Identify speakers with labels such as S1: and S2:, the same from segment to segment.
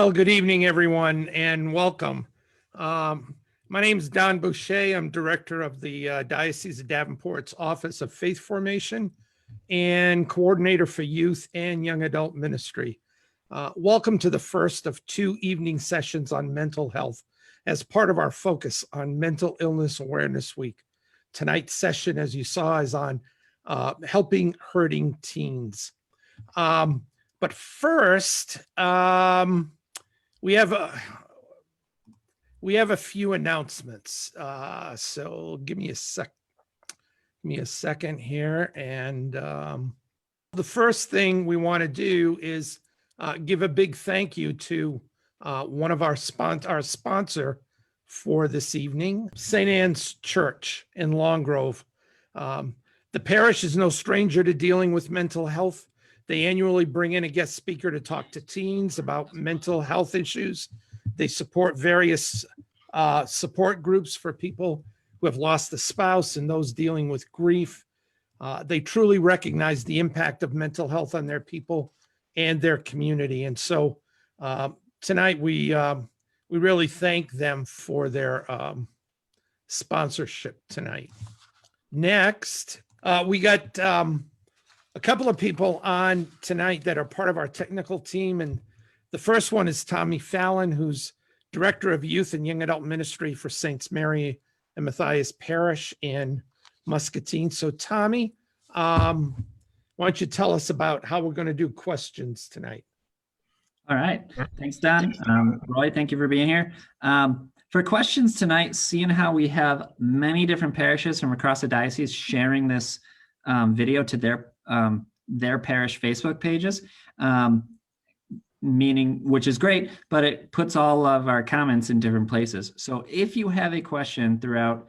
S1: Well, good evening, everyone, and welcome. My name is Don Boucher. I'm director of the Diocese of Davenport's Office of Faith Formation and coordinator for youth and young adult ministry. Welcome to the first of two evening sessions on mental health as part of our focus on Mental Illness Awareness Week. Tonight's session, as you saw, is on helping hurting teens. But first, we have a few announcements. So give me a second here. And the first thing we want to do is give a big thank you to one of our sponsor for this evening, St. Anne's Church in Long Grove. The parish is no stranger to dealing with mental health. They annually bring in a guest speaker to talk to teens about mental health issues. They support various support groups for people who have lost a spouse and those dealing with grief. They truly recognize the impact of mental health on their people and their community. And so tonight we really thank them for their sponsorship tonight. Next, we got a couple of people on tonight that are part of our technical team. And the first one is Tommy Fallon, who's Director of Youth and Young Adult Ministry for Saints Mary and Matthias Parish in Muscatine. So Tommy, why don't you tell us about how we're going to do questions tonight?
S2: All right. Thanks, Don. Roy, thank you for being here. For questions tonight, seeing how we have many different parishes from across the diocese sharing this video to their parish Facebook pages, which is great, but it puts all of our comments in different places. So if you have a question throughout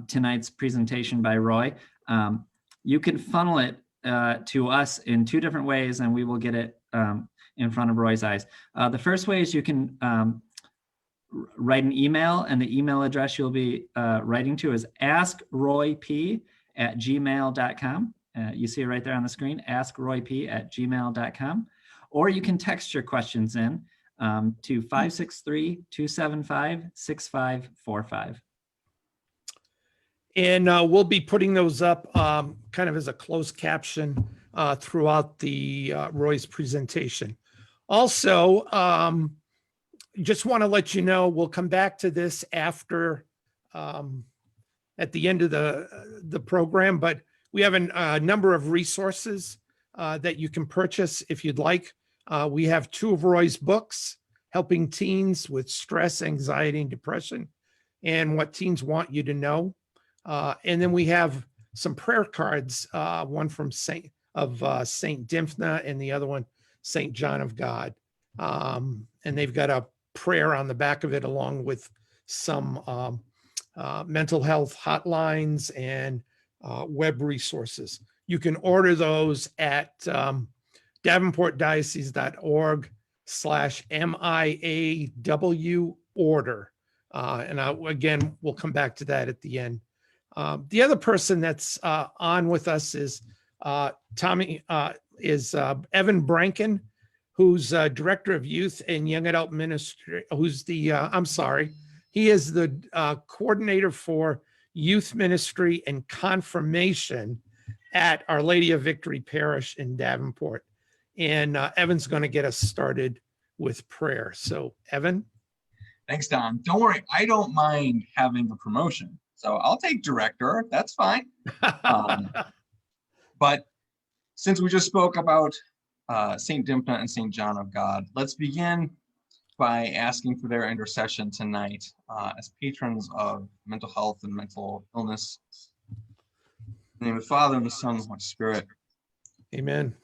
S2: tonight's presentation by Roy, you can funnel it to us in two different ways, and we will get it in front of Roy's eyes. The first way is you can write an email, and the email address you'll be writing to is askroyp@gmail.com. You see it right there on the screen, askroyp@gmail.com. Or you can text your questions in to 563-275-6545.
S1: And we'll be putting those up kind of as a closed caption throughout the Roy's presentation. Also, just want to let you know, we'll come back to this after at the end of the program, but we have a number of resources that you can purchase if you'd like. We have two of Roy's books, Helping Teens with Stress, Anxiety, and Depression, and What Teens Want You to Know. And then we have some prayer cards, one from Saint Dymphna and the other one, St. John of God. And they've got a prayer on the back of it, along with some mental health hotlines and web resources. You can order those at davenportdiocese.org/MIAW order. And again, we'll come back to that at the end. The other person that's on with us is Evan Branken, who's Director of Youth and Young Adult Ministry, he is the coordinator for youth ministry and confirmation at Our Lady of Victory Parish in Davenport. And Evan's going to get us started with prayer. So, Evan.
S3: Thanks, Don. Don't worry, I don't mind having the promotion. So I'll take director, that's fine. But since we just spoke about St. Dymphna and St. John of God, let's begin by asking for their intercession tonight as patrons of mental health and mental illness. In the name of the Father, and the Son, and the Holy Spirit.
S1: Amen.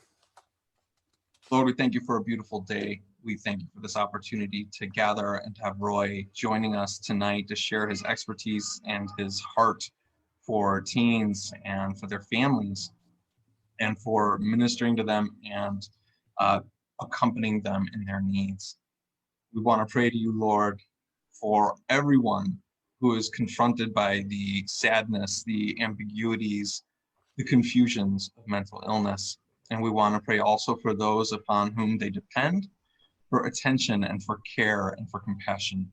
S3: Lord, we thank you for a beautiful day. We thank you for this opportunity to gather and to have Roy joining us tonight to share his expertise and his heart for teens and for their families and for ministering to them and accompanying them in their needs. We want to pray to you, Lord, for everyone who is confronted by the sadness, the ambiguities, the confusions of mental illness. And we want to pray also for those upon whom they depend, for attention and for care and for compassion.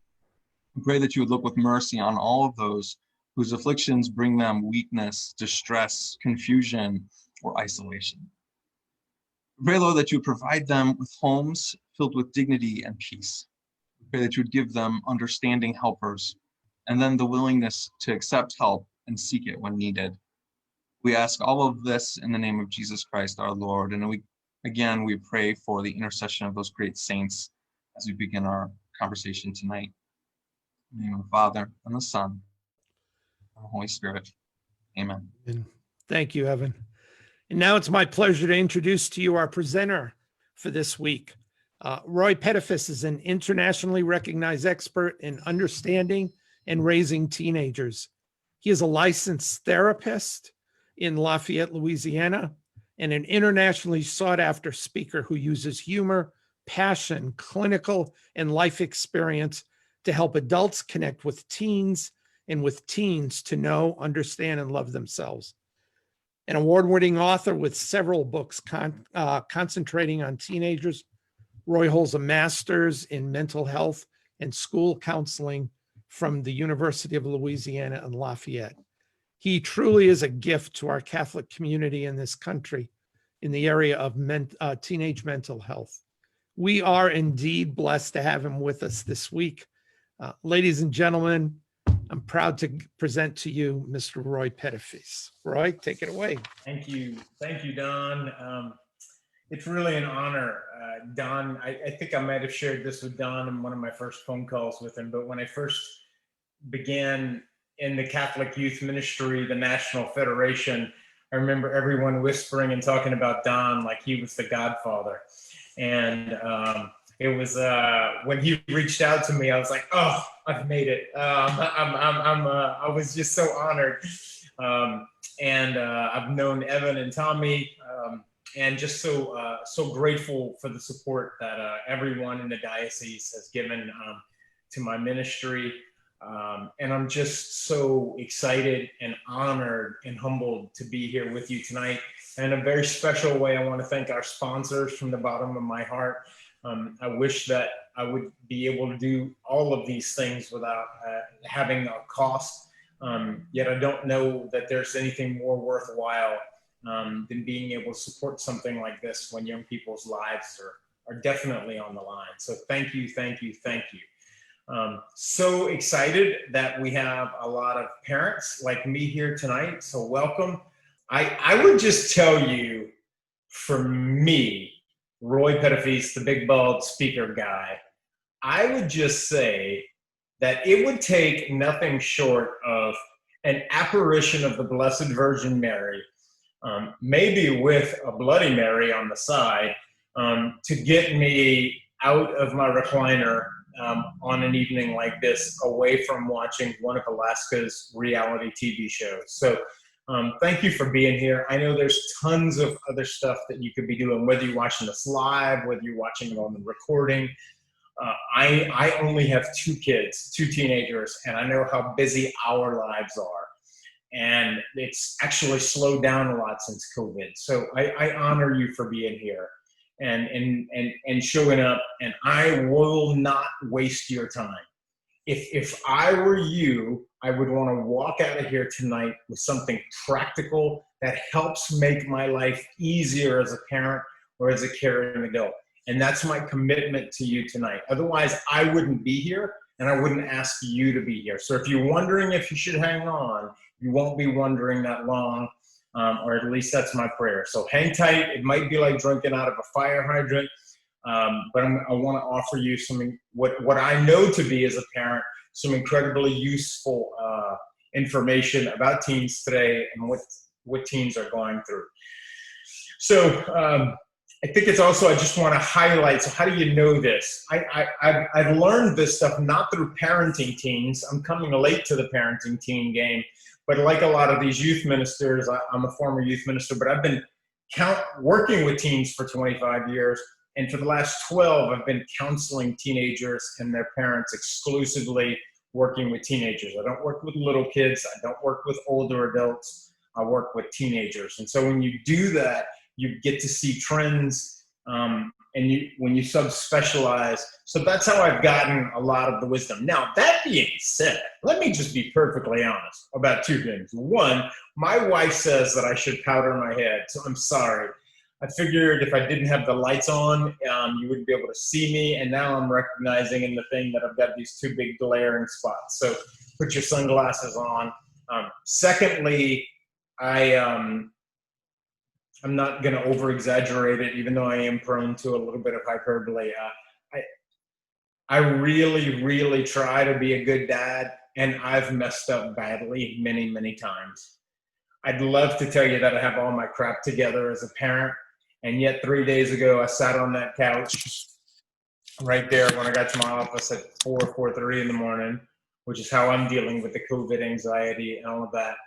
S3: We pray that you would look with mercy on all of those whose afflictions bring them weakness, distress, confusion, or isolation. We pray, Lord, that you would provide them with homes filled with dignity and peace. We pray that you would give them understanding helpers, and then the willingness to accept help and seek it when needed. We ask all of this in the name of Jesus Christ, our Lord. And we pray for the intercession of those great saints as we begin our conversation tonight. In the name of the Father, and the Son, and the Holy Spirit. Amen.
S1: And thank you, Evan. And now it's my pleasure to introduce to you our presenter for this week. Roy Pettifis is an internationally recognized expert in understanding and raising teenagers. He is a licensed therapist in Lafayette, Louisiana, and an internationally sought-after speaker who uses humor, passion, clinical, and life experience to help adults connect with teens and with teens to know, understand, and love themselves. An award-winning author with several books concentrating on teenagers, Roy holds a master's in mental health and school counseling from the University of Louisiana in Lafayette. He truly is a gift to our Catholic community in this country in the area of teenage mental health. We are indeed blessed to have him with us this week. Ladies and gentlemen, I'm proud to present to you Mr. Roy Pettifis. Roy, take it away.
S4: Thank you, Don. It's really an honor. Don, I think I might have shared this with Don in one of my first phone calls with him, but when I first began in the Catholic Youth Ministry, the National Federation, I remember everyone whispering and talking about Don like he was the godfather. And it was when he reached out to me, I was like, oh, I've made it. I was just so honored. I've known Evan and Tommy, and just so grateful for the support that everyone in the diocese has given to my ministry. And I'm just so excited and honored and humbled to be here with you tonight. And in a very special way, I want to thank our sponsors from the bottom of my heart. I wish that I would be able to do all of these things without having a cost. Yet I don't know that there's anything more worthwhile than being able to support something like this when young people's lives are definitely on the line. So thank you. So excited that we have a lot of parents like me here tonight. So welcome. I would just tell you, for me, Roy Pettifis, the big bald speaker guy, I would just say that it would take nothing short of an apparition of the Blessed Virgin Mary, maybe with a Bloody Mary on the side, to get me out of my recliner on an evening like this, away from watching one of Alaska's reality TV shows. So thank you for being here. I know there's tons of other stuff that you could be doing, whether you're watching this live, whether you're watching it on the recording. I only have 2 kids, 2 teenagers, and I know how busy our lives are. And it's actually slowed down a lot since COVID. So I honor you for being here and showing up, and I will not waste your time. If I were you, I would want to walk out of here tonight with something practical that helps make my life easier as a parent or as a caring adult. And that's my commitment to you tonight. Otherwise, I wouldn't be here, and I wouldn't ask you to be here. So if you're wondering if you should hang on, you won't be wondering that long, or at least that's my prayer. So hang tight. It might be like drinking out of a fire hydrant, but I want to offer you some, what I know to be as a parent, some incredibly useful information about teens today and what teens are going through. So I think it's also, I just want to highlight, so how do you know this? I've learned this stuff not through parenting teens. I'm coming late to the parenting teen game, but like a lot of these youth ministers, I'm a former youth minister, but I've been working with teens for 25 years. And for the last 12, I've been counseling teenagers and their parents, exclusively working with teenagers. I don't work with little kids. I don't work with older adults. I work with teenagers. And so when you do that, you get to see trends And when you subspecialize, so that's how I've gotten a lot of the wisdom. Now, that being said, let me just be perfectly honest about two things. One, my wife says that I should powder my head, so I'm sorry. I figured if I didn't have the lights on, you wouldn't be able to see me, and now I'm recognizing in the thing that I've got these two big glaring spots. So put your sunglasses on. Secondly, I'm not going to over-exaggerate it, even though I am prone to a little bit of hyperbole. I really, really try to be a good dad, and I've messed up badly many, many times. I'd love to tell you that I have all my crap together as a parent, and yet 3 days ago, I sat on that couch right there when I got to my office at 4:30 in the morning, which is how I'm dealing with the COVID anxiety and all of that.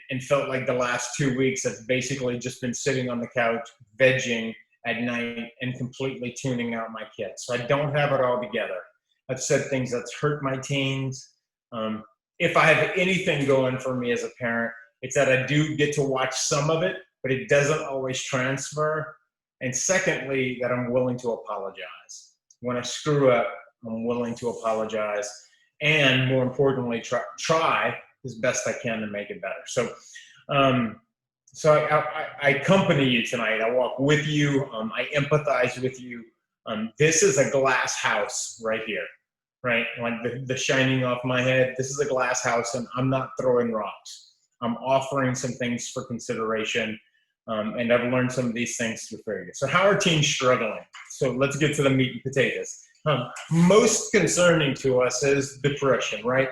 S4: And felt like the last 2 weeks I've basically just been sitting on the couch, vegging at night and completely tuning out my kids. So I don't have it all together. I've said things that's hurt my teens. If I have anything going for me as a parent, it's that I do get to watch some of it, but it doesn't always transfer. And secondly, that I'm willing to apologize. When I screw up, I'm willing to apologize. And more importantly, try as best I can to make it better. So, I accompany you tonight. I walk with you. I empathize with you. This is a glass house right here, right? Like the shining off my head. This is a glass house, and I'm not throwing rocks. I'm offering some things for consideration, and I've learned some of these things through failure. So, how are teens struggling? So, let's get to the meat and potatoes. Most concerning to us is depression, right?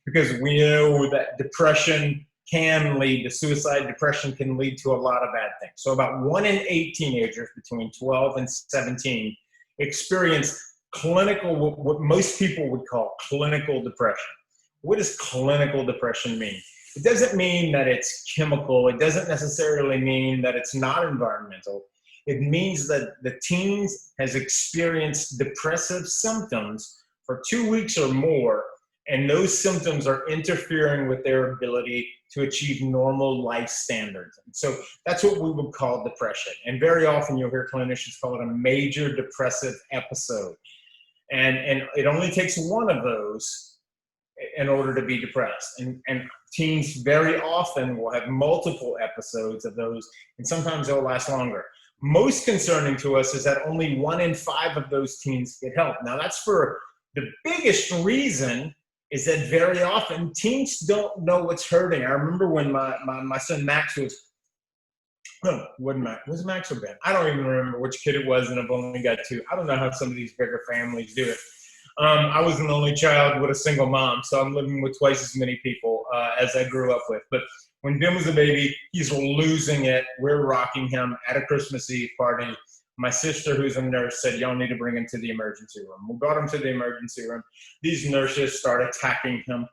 S4: Because we know that depression can lead to suicide. Depression can lead to a lot of bad things. So about 1 in 8 teenagers between 12 and 17 experience clinical, what most people would call clinical depression. What does clinical depression mean? It doesn't mean that it's chemical. It doesn't necessarily mean that it's not environmental. It means that the teen has experienced depressive symptoms for 2 weeks or more, and those symptoms are interfering with their ability to achieve normal life standards. And so that's what we would call depression. And very often you'll hear clinicians call it a major depressive episode. And it only takes one of those in order to be depressed. And teens very often will have multiple episodes of those, and sometimes they'll last longer. Most concerning to us is that only 1 in 5 of those teens get help. Now that's for the biggest reason is that very often teens don't know what's hurting. I remember when my son Max was, was Max or Ben? I don't even remember which kid it was, and I've only got 2. I don't know how some of these bigger families do it. I was an only child with a single mom, so I'm living with twice as many people as I grew up with. But when Ben was a baby, he's losing it. We're rocking him at a Christmas Eve party. My sister, who's a nurse, said, y'all need to bring him to the emergency room. We brought him to the emergency room. These nurses start attacking him,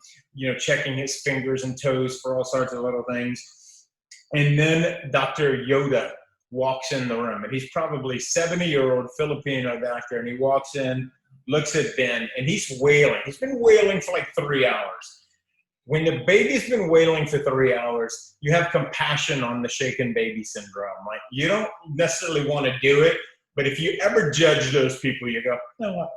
S4: checking his fingers and toes for all sorts of little things. And then Dr. Yoda walks in the room, and he's probably 70-year-old Filipino doctor, and he walks in, looks at Ben, and he's wailing. He's been wailing for like 3 hours. When the baby's been wailing for 3 hours, you have compassion on the shaken baby syndrome. Like, you don't necessarily want to do it, but if you ever judge those people, you go, no,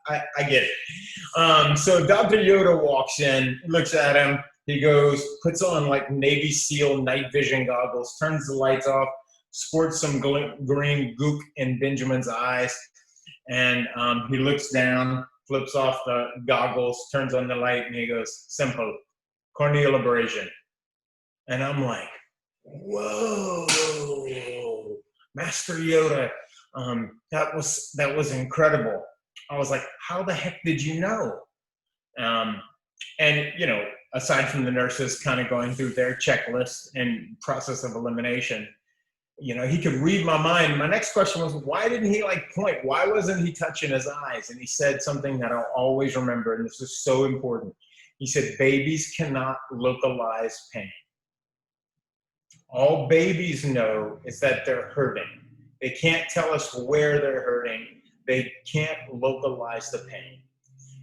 S4: I get it. So Dr. Yoda walks in, looks at him, he goes, puts on like Navy SEAL night vision goggles, turns the lights off, squirts some green gook in Benjamin's eyes, and he looks down, flips off the goggles, turns on the light, and he goes, simple. Corneal abrasion. And I'm like, whoa, Master Yoda, that was incredible. I was like, how the heck did you know? And aside from the nurses kind of going through their checklist and process of elimination, he could read my mind. My next question was, why didn't he point? Why wasn't he touching his eyes? And he said something that I'll always remember, and this is so important. He said, babies cannot localize pain. All babies know is that they're hurting. They can't tell us where they're hurting. They can't localize the pain.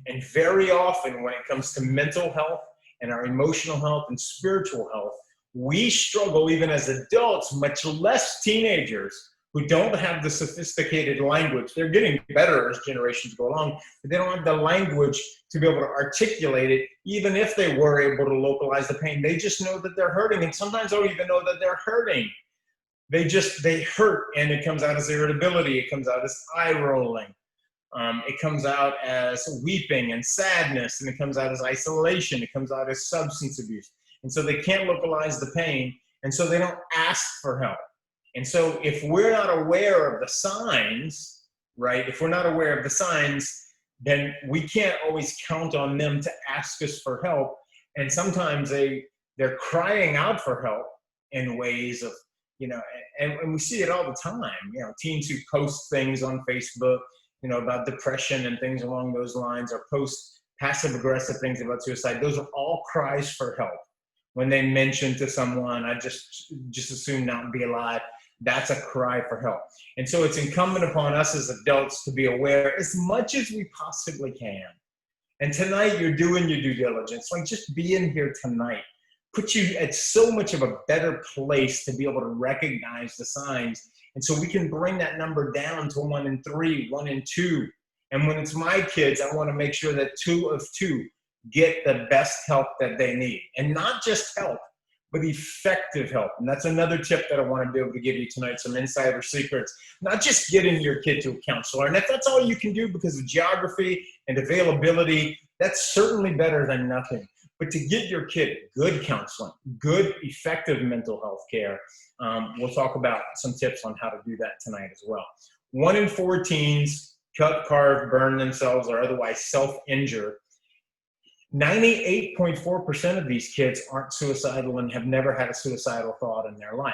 S4: And very often when it comes to mental health and our emotional health and spiritual health, we struggle even as adults, much less teenagers, who don't have the sophisticated language. They're getting better as generations go along, but they don't have the language to be able to articulate it, even if they were able to localize the pain. They just know that they're hurting, and sometimes don't even know that they're hurting. They hurt, and it comes out as irritability. It comes out as eye rolling. It comes out as weeping and sadness, and it comes out as isolation. It comes out as substance abuse. And so they can't localize the pain, and so they don't ask for help. And so if we're not aware of the signs, right, if we're not aware of the signs, then we can't always count on them to ask us for help. And sometimes they're crying out for help in ways of, and we see it all the time, teens who post things on Facebook, about depression and things along those lines, or post passive aggressive things about suicide. Those are all cries for help. When they mention to someone, I just assume not be alive, that's a cry for help. And so it's incumbent upon us as adults to be aware as much as we possibly can. And tonight you're doing your due diligence. Like, just being here tonight puts you at so much of a better place to be able to recognize the signs. And so we can bring that number down to 1 in 3, 1 in 2. And when it's my kids, I want to make sure that 2 of 2 get the best help that they need. And not just help, but effective help. And that's another tip that I want to be able to give you tonight, some insider secrets. Not just getting your kid to a counselor. And if that's all you can do because of geography and availability, that's certainly better than nothing. But to get your kid good counseling, good effective mental health care, we'll talk about some tips on how to do that tonight as well. 1 in 4 teens cut, carve, burn themselves, or otherwise self-injure. 98.4% of these kids aren't suicidal and have never had a suicidal thought in their life.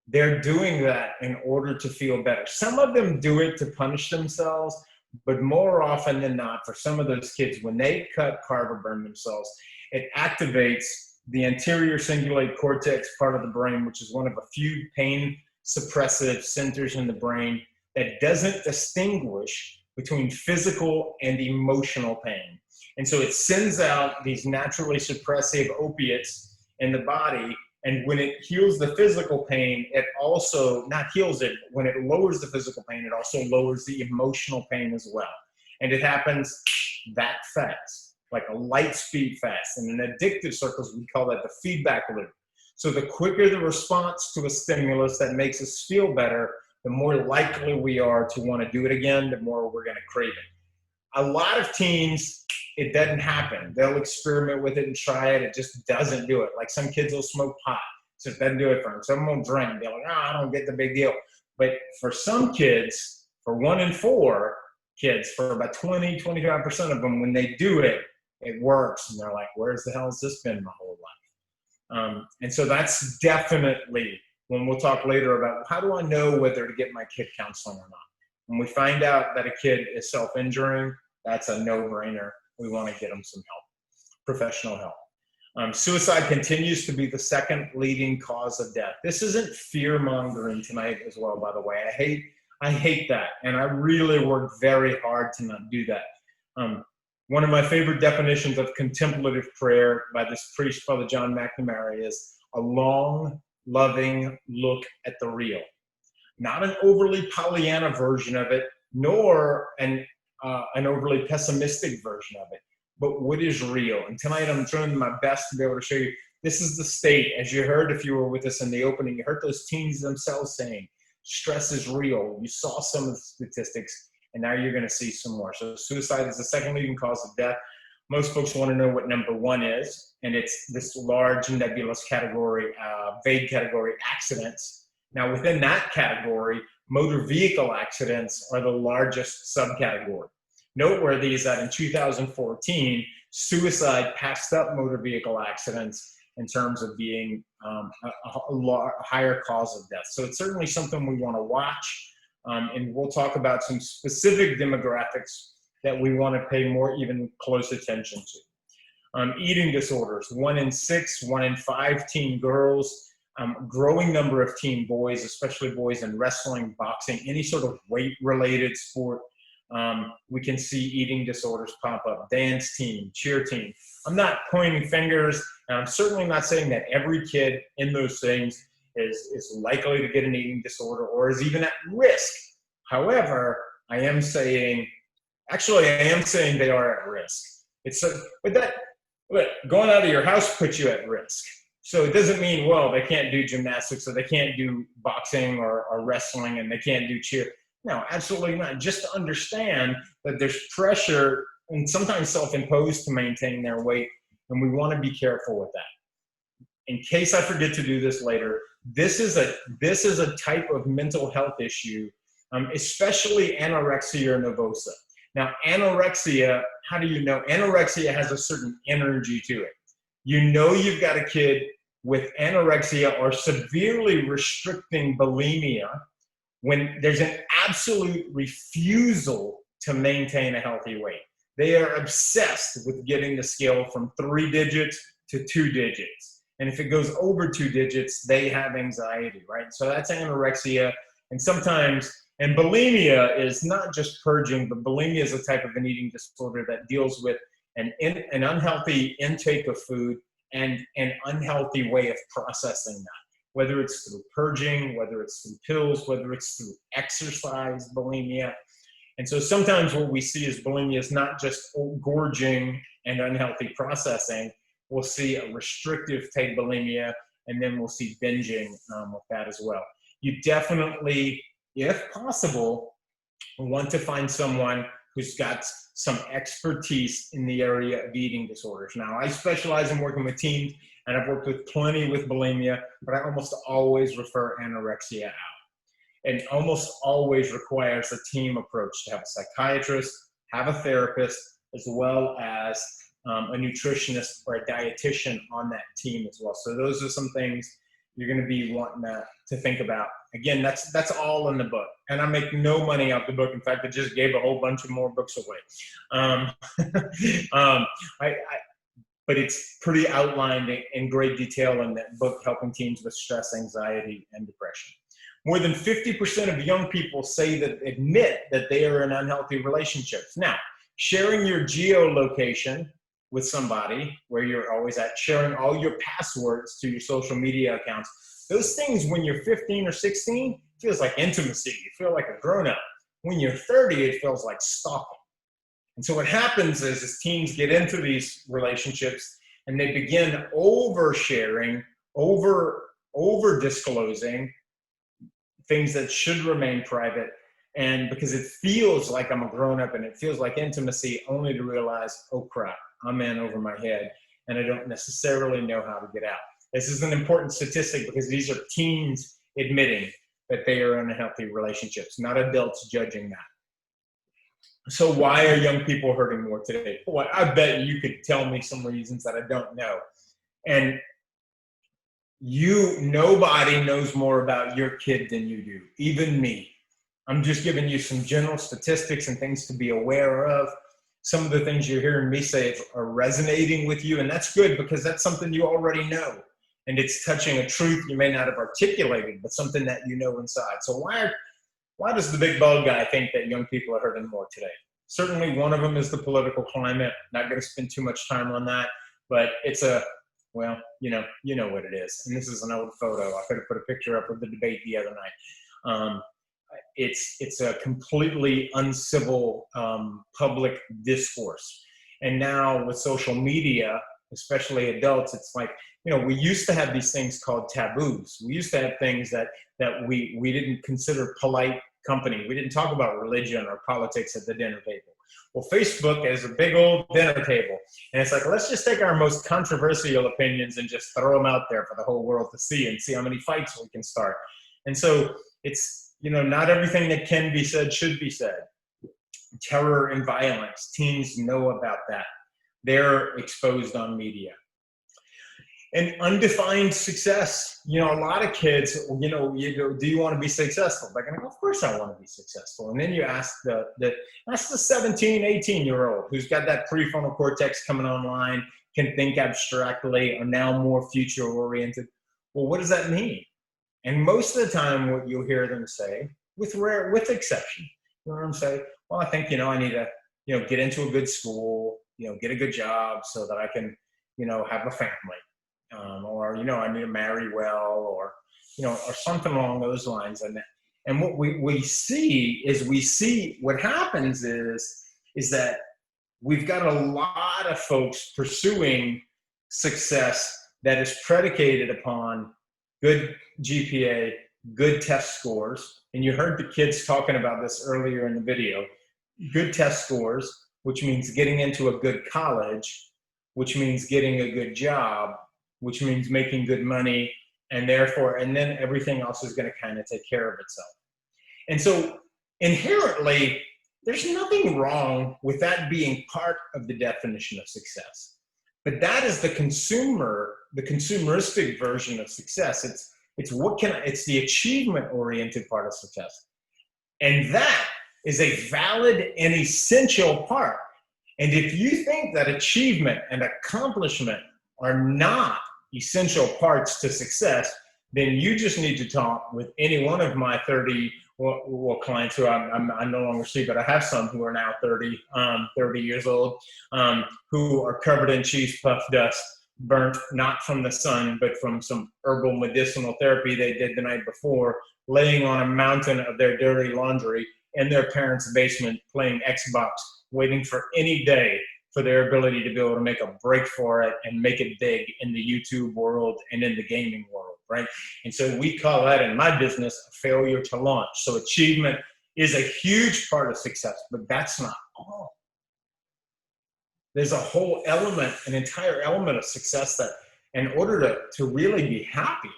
S4: They're doing that in order to feel better. Some of them do it to punish themselves, but more often than not, for some of those kids, when they cut, carve, or burn themselves, it activates the anterior cingulate cortex part of the brain, which is one of a few pain suppressive centers in the brain that doesn't distinguish between physical and emotional pain. And so it sends out these naturally suppressive opiates in the body. And when it heals the physical pain, it also, not heals it, when it lowers the physical pain, it also lowers the emotional pain as well. And it happens that fast, like a light speed fast. And in addictive circles, we call that the feedback loop. So the quicker the response to a stimulus that makes us feel better, the more likely we are to want to do it again, the more we're going to crave it. A lot of teens, it doesn't happen. They'll experiment with it and try it. It just doesn't do it. Like, some kids will smoke pot. So it doesn't do it for them. Some will drink. They're like, I don't get the big deal. But for some kids, for 1 in 4 kids, for about 20, 25% of them, when they do it, it works. And they're like, where's the hell has this been my whole life? And so that's definitely, when we'll talk later about how do I know whether to get my kid counseling or not. When we find out that a kid is self-injuring, that's a no-brainer. We want to get them some help, professional help. Suicide continues to be the second leading cause of death. This isn't fear-mongering tonight as well, by the way. I hate that, and I really work very hard to not do that. One of my favorite definitions of contemplative prayer by this priest, Father John McNamara, is a long, loving look at the real. Not an overly Pollyanna version of it, nor an overly pessimistic version of it, but what is real. And tonight I'm trying my best to be able to show you, this is the state. As you heard, if you were with us in the opening, you heard those teens themselves saying, stress is real. You saw some of the statistics, and now you're going to see some more. So suicide is the second leading cause of death. Most folks want to know what number 1 is, and it's this large nebulous category, vague category, accidents. Now, within that category, motor vehicle accidents are the largest subcategory. Noteworthy is that in 2014, suicide passed up motor vehicle accidents in terms of being a higher cause of death. So it's certainly something we want to watch, and we'll talk about some specific demographics that we want to pay more even close attention to. Eating disorders, 1 in 6, 1 in 5 teen girls, growing number of teen boys, especially boys in wrestling, boxing, any sort of weight-related sport. We can see eating disorders pop up, dance team, cheer team. I'm not pointing fingers, and I'm certainly not saying that every kid in those things is likely to get an eating disorder or is even at risk. However, I am saying they are at risk. But going out of your house puts you at risk. So it doesn't mean, well, they can't do gymnastics or they can't do boxing or wrestling and they can't do cheer. No, absolutely not. Just to understand that there's pressure and sometimes self-imposed to maintain their weight, and we want to be careful with that. In case I forget to do this later, this is a type of mental health issue, especially anorexia nervosa. Now, anorexia, how do you know? Anorexia has a certain energy to it. You know you've got a kid with anorexia or severely restricting bulimia when there's an absolute refusal to maintain a healthy weight. They are obsessed with getting the scale from 3 digits to 2 digits. And if it goes over 2 digits, they have anxiety, right? So that's anorexia. And sometimes, and bulimia is not just purging, but bulimia is a type of an eating disorder that deals with an unhealthy intake of food and an unhealthy way of processing that, whether it's through purging, whether it's through pills, whether it's through exercise, bulimia. And so sometimes what we see is bulimia is not just gorging and unhealthy processing. We'll see a restrictive type bulimia, and then we'll see binging with that as well. You definitely, if possible, want to find someone who's got some expertise in the area of eating disorders. Now, I specialize in working with teens, and I've worked with plenty with bulimia, but I almost always refer anorexia out. And almost always requires a team approach to have a psychiatrist, have a therapist, as well as a nutritionist or a dietitian on that team as well. So those are some things you're going to be wanting to think about. Again, that's all in the book, and I make no money off the book. In fact, I just gave a whole bunch of more books away. But it's pretty outlined in great detail in that book, helping teens with stress, anxiety, and depression. More than 50% of young people admit that they are in unhealthy relationships. Now, sharing your geolocation with somebody where you're always at, sharing all your passwords to your social media accounts, those things when you're 15 or 16 feels like intimacy. You feel like a grown-up. When you're 30, it feels like stalking. And so what happens is as teens get into these relationships and they begin oversharing, over-disclosing things that should remain private, and because it feels like I'm a grown-up and it feels like intimacy, only to realize, oh crap, I'm in over my head and I don't necessarily know how to get out. This is an important statistic because these are teens admitting that they are in unhealthy relationships, not adults judging that. So why are young people hurting more today? Boy, I bet you could tell me some reasons that I don't know. And nobody knows more about your kid than you do, even me. I'm just giving you some general statistics and things to be aware of. Some of the things you're hearing me say are resonating with you, and that's good because that's something you already know. And it's touching a truth you may not have articulated, but something that you know inside. So why does the big bald guy think that young people are hurting more today? Certainly one of them is the political climate. Not going to spend too much time on that, but it's well, you know what it is. And this is an old photo. I could have put a picture up of the debate the other night. It's a completely uncivil public discourse. And now with social media, especially adults, it's like, we used to have these things called taboos. We used to have things that we didn't consider polite company. We didn't talk about religion or politics at the dinner table. Well, Facebook is a big old dinner table. And it's like, let's just take our most controversial opinions and just throw them out there for the whole world to see and see how many fights we can start. And so it's, not everything that can be said should be said. Terror and violence, teens know about that. They're exposed on media. And undefined success. A lot of kids, you go, do you want to be successful? They're going to go, of course I want to be successful. And then you ask the 17, 18-year-old who's got that prefrontal cortex coming online, can think abstractly, are now more future-oriented. Well, what does that mean? And most of the time what you'll hear them say, with exception, you'll hear them say, well, I think, I need to, get into a good school, get a good job so that I can, have a family. or, you know, I need to marry well, or, you know, or something along those lines. And what we see what happens is that we've got a lot of folks pursuing success that is predicated upon good GPA, good test scores. And you heard the kids talking about this earlier in the video. Good test scores, which means getting into a good college, which means getting a good job, which means making good money, and then everything else is going to kind of take care of itself. And so inherently, there's nothing wrong with that being part of the definition of success. But that is the consumeristic version of success. It's the achievement-oriented part of success. And that is a valid and essential part. And if you think that achievement and accomplishment are not essential parts to success, then you just need to talk with any one of my 30 clients who I no longer see, but I have some who are now 30 years old, who are covered in cheese puff dust, burnt not from the sun, but from some herbal medicinal therapy they did the night before, laying on a mountain of their dirty laundry in their parents' basement, playing Xbox, waiting for any day for their ability to be able to make a break for it and make it big in the YouTube world and in the gaming world, right? And so we call that in my business a failure to launch. So achievement is a huge part of success, but that's not all. There's a whole element, an entire element of success that in order to really be happy,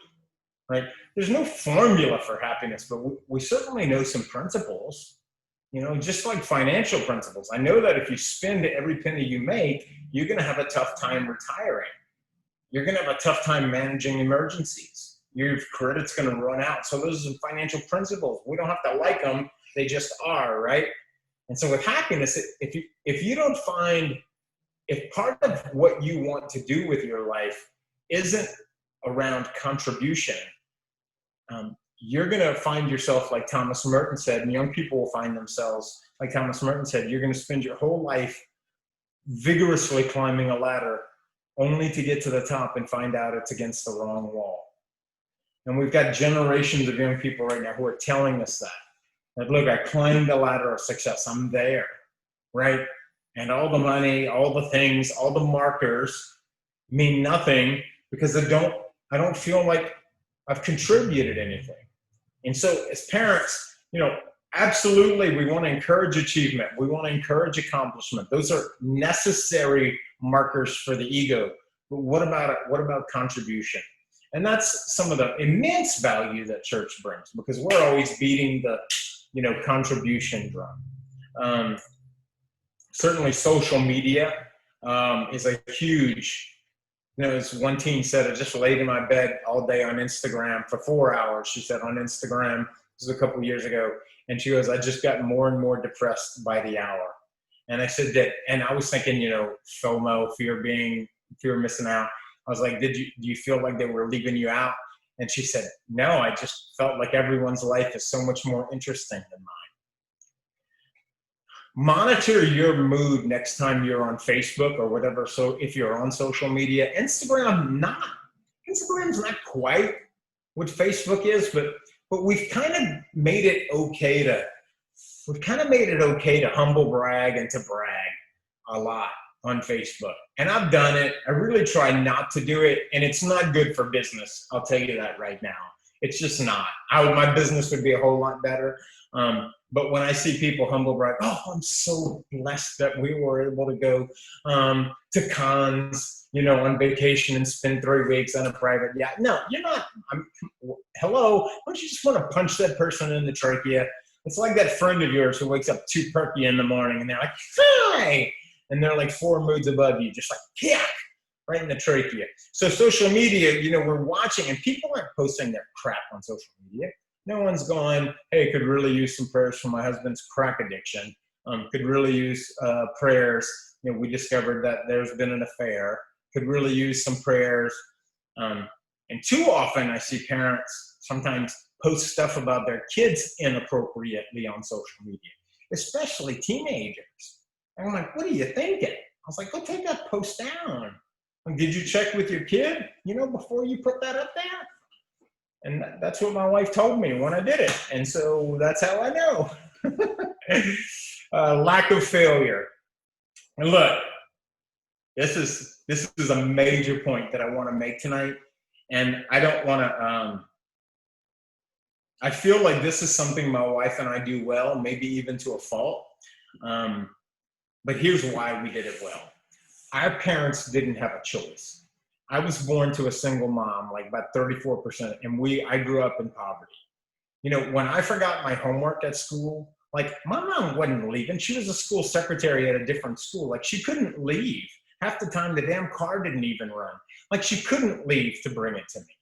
S4: right? There's no formula for happiness, but we certainly know some principles. You know, just like financial principles. I know that if you spend every penny you make, you're going to have a tough time retiring. You're going to have a tough time managing emergencies. Your credit's going to run out. So those are financial principles. We don't have to like them. They just are, right? And so with happiness, if you don't find, if part of what you want to do with your life isn't around contribution, you're going to find yourself, like Thomas Merton said, and young people will find themselves, like Thomas Merton said, you're going to spend your whole life vigorously climbing a ladder only to get to the top and find out it's against the wrong wall. And we've got generations of young people right now who are telling us that look, I climbed the ladder of success. I'm there, right? And all the money, all the things, all the markers mean nothing because I don't feel like I've contributed anything. And so as parents, you know, absolutely, we want to encourage achievement. We want to encourage accomplishment. Those are necessary markers for the ego. But what about contribution? And that's some of the immense value that church brings, because we're always beating the, you know, contribution drum. Certainly social media is a huge, you know, as one teen said, I just laid in my bed all day on Instagram for 4 hours, she said, on Instagram. This was a couple of years ago. And she goes, I just got more and more depressed by the hour. And I said that, and I was thinking, you know, FOMO, fear of missing out. I was like, do you feel like they were leaving you out? And she said, no, I just felt like everyone's life is so much more interesting than mine. Monitor your mood next time you're on Facebook or whatever. So if you're on social media, Instagram's not quite what Facebook is, but we've kind of made it okay to humble brag and to brag a lot on Facebook. And I've done it. I really try not to do it. And it's not good for business. I'll tell you that right now. It's just not. My business would be a whole lot better. But when I see people humble brag, oh, I'm so blessed that we were able to go to Cannes, you know, on vacation and spend 3 weeks on a private yacht. No, you're not. Hello, don't you just want to punch that person in the trachea? It's like that friend of yours who wakes up too perky in the morning and they're like, hi! And they're like 4 moods above you, just like, yeah, right in the trachea. So social media, you know, we're watching, and people aren't posting their crap on social media. No one's going, hey, could really use some prayers for my husband's crack addiction. Could really use prayers. You know, we discovered that there's been an affair. Could really use some prayers. And too often I see parents sometimes post stuff about their kids inappropriately on social media, especially teenagers. And I'm like, what are you thinking? I was like, go take that post down. Did you check with your kid, before you put that up there? And that's what my wife told me when I did it. And so that's how I know. Lack of failure. And look, this is a major point that I want to make tonight. And I don't want to, I feel like this is something my wife and I do well, maybe even to a fault. But here's why we did it well. Our parents didn't have a choice. I was born to a single mom, like about 34%, and I grew up in poverty. When I forgot my homework at school, like my mom wasn't leaving. She was a school secretary at a different school. Like she couldn't leave. Half the time the damn car didn't even run. Like she couldn't leave to bring it to me.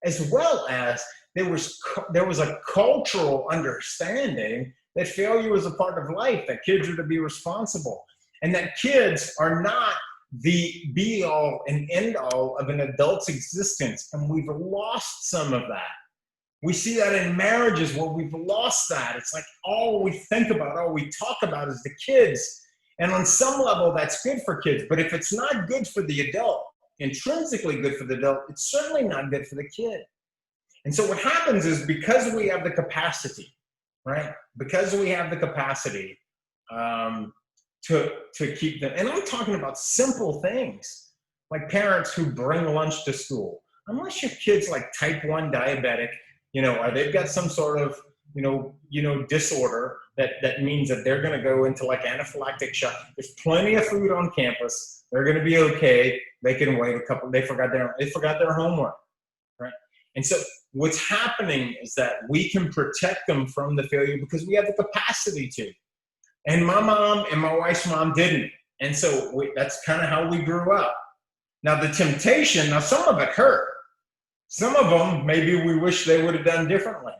S4: As well as there was a cultural understanding that failure was a part of life, that kids are to be responsible, and that kids are not the be all and end all of an adult's existence. And we've lost some of that. We see that in marriages where we've lost that. It's like all we think about, all we talk about is the kids. And on some level, that's good for kids. But if it's not good for the adult, intrinsically good for the adult, it's certainly not good for the kid. And so what happens is, because we have the capacity, right? Because we have the capacity to keep them. And I'm talking about simple things, like parents who bring lunch to school. Unless your kid's like type 1 diabetic, or they've got some sort of, disorder that means that they're going to go into like anaphylactic shock. There's plenty of food on campus. They're going to be okay. They can wait a couple. They forgot their homework, right? And so what's happening is that we can protect them from the failure because we have the capacity to. And my mom and my wife's mom didn't. And so that's kind of how we grew up. Now the temptation, some of it hurt. Some of them, maybe we wish they would have done differently.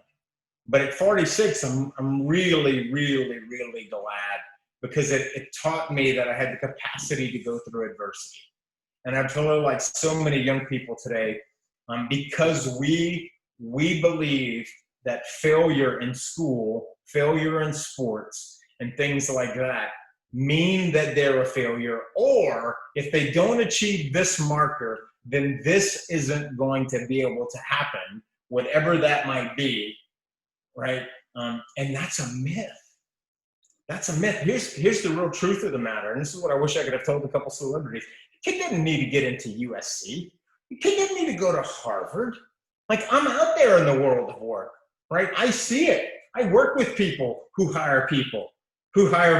S4: But at 46, I'm really, really, really glad, because it taught me that I had the capacity to go through adversity. And I feel like so many young people today, because we believe that failure in school, failure in sports, and things like that mean that they're a failure, or if they don't achieve this marker, then this isn't going to be able to happen, whatever that might be, right? And that's a myth. That's a myth. Here's the real truth of the matter, and this is what I wish I could have told a couple celebrities. The kid didn't need to get into USC. The kid didn't need to go to Harvard. Like, I'm out there in the world of work, right? I see it. I work with people who hire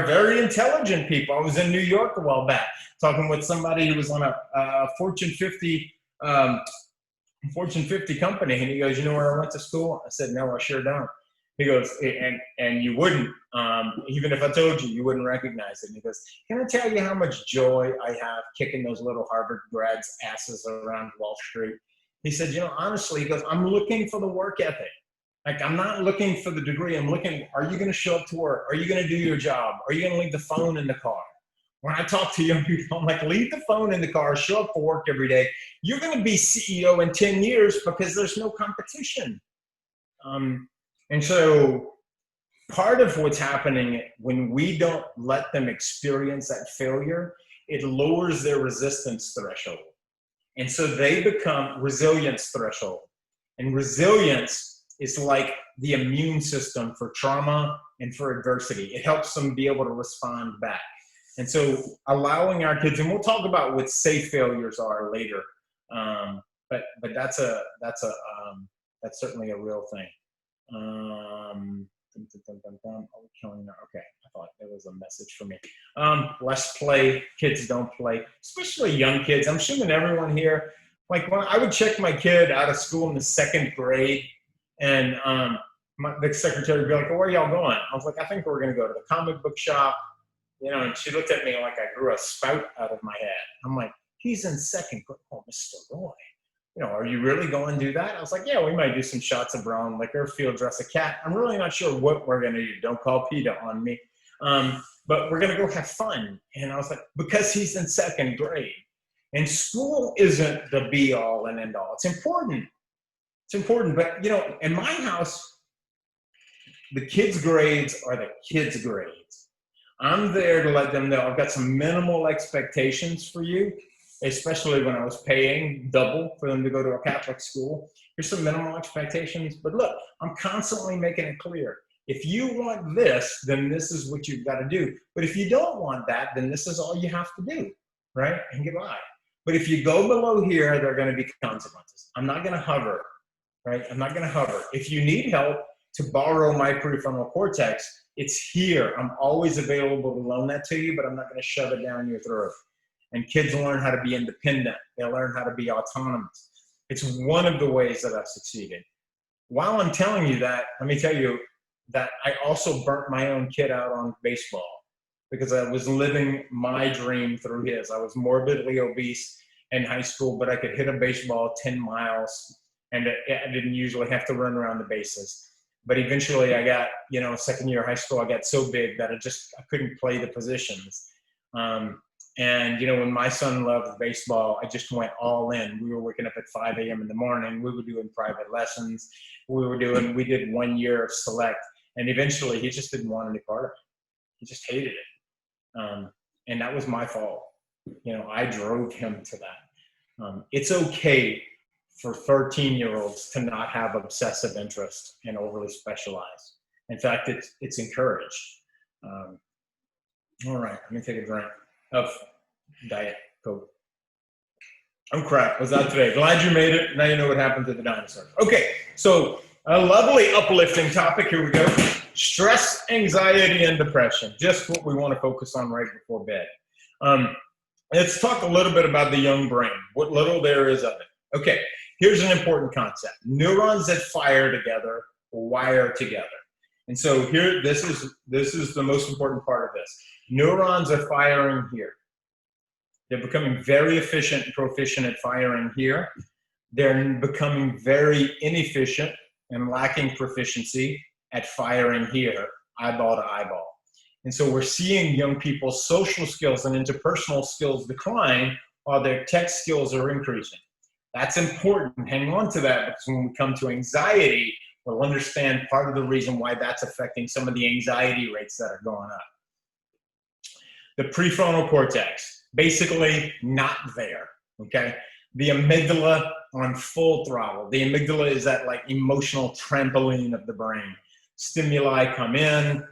S4: very intelligent people. I was in New York a while back talking with somebody who was on a Fortune 50 company, and he goes, "You know where I went to school?" I said, "No, I sure don't." He goes, and you wouldn't, even if I told you, you wouldn't recognize it. And he goes, "Can I tell you how much joy I have kicking those little Harvard grads' asses around Wall Street?" He said, honestly, he goes, "I'm looking for the work ethic. Like, I'm not looking for the degree. I'm looking, are you going to show up to work? Are you going to do your job? Are you going to leave the phone in the car?" When I talk to young people, I'm like, leave the phone in the car, show up for work every day. You're going to be CEO in 10 years because there's no competition. And so part of what's happening when we don't let them experience that failure, it lowers their resistance threshold. And so they become resilience threshold. And resilience is like the immune system for trauma and for adversity. It helps them be able to respond back. And so allowing our kids, and we'll talk about what safe failures are later, but that's certainly a real thing. Okay, I thought there was a message for me. Less play, kids don't play, especially young kids. I'm assuming everyone here, like when I would check my kid out of school in the 2nd grade, and the secretary would be like, "Well, where are y'all going?" I was like, "I think we're gonna go to the comic book shop." And she looked at me like I grew a spout out of my head. I'm like, "He's in 2nd grade." "Oh, Mr. Roy, are you really going to do that?" I was like, "Yeah, we might do some shots of brown liquor, field dress a cat. I'm really not sure what we're going to do. Don't call PETA on me. But we're going to go have fun." And I was like, because he's in 2nd grade. And school isn't the be all and end all. It's important. It's important. But, in my house, the kids' grades are the kids' grades. I'm there to let them know I've got some minimal expectations for you, especially when I was paying double for them to go to a Catholic school. Here's some minimal expectations. But look, I'm constantly making it clear. If you want this, then this is what you've got to do. But if you don't want that, then this is all you have to do, right? And goodbye. But if you go below here, there are going to be consequences. I'm not going to hover, right? I'm not going to hover. If you need help to borrow my prefrontal cortex, it's here. I'm always available to loan that to you, but I'm not going to shove it down your throat. And kids learn how to be independent. They learn how to be autonomous. It's one of the ways that I've succeeded. While I'm telling you that, let me tell you that I also burnt my own kid out on baseball because I was living my dream through his. I was morbidly obese in high school, but I could hit a baseball 10 miles, and I didn't usually have to run around the bases. But eventually I got, second year of high school, I got so big that I couldn't play the positions. And, when my son loved baseball, I just went all in. We were waking up at 5 a.m. in the morning. We were doing private lessons. We did 1 year of select. And eventually he just didn't want any part of it. He just hated it. And that was my fault. I drove him to that. It's okay for 13-year-olds to not have obsessive interest and overly specialize. In fact, it's encouraged. All right, let me take a drink of Diet Coke. Oh crap, was that today? Glad you made it. Now you know what happened to the dinosaurs. Okay, so a lovely uplifting topic. Here we go. Stress, anxiety, and depression. Just what we want to focus on right before bed. Let's talk a little bit about the young brain, what little there is of it. Okay, here's an important concept. Neurons that fire together wire together. And so here, this is the most important part of this. Neurons are firing here. They're becoming very efficient and proficient at firing here. They're becoming very inefficient and lacking proficiency at firing here, eyeball to eyeball. And so we're seeing young people's social skills and interpersonal skills decline while their tech skills are increasing. That's important. Hang on to that, because when we come to anxiety, we'll understand part of the reason why that's affecting some of the anxiety rates that are going up. The prefrontal cortex, basically not there, okay? The amygdala on full throttle. The amygdala is that like emotional trampoline of the brain. Stimuli come in,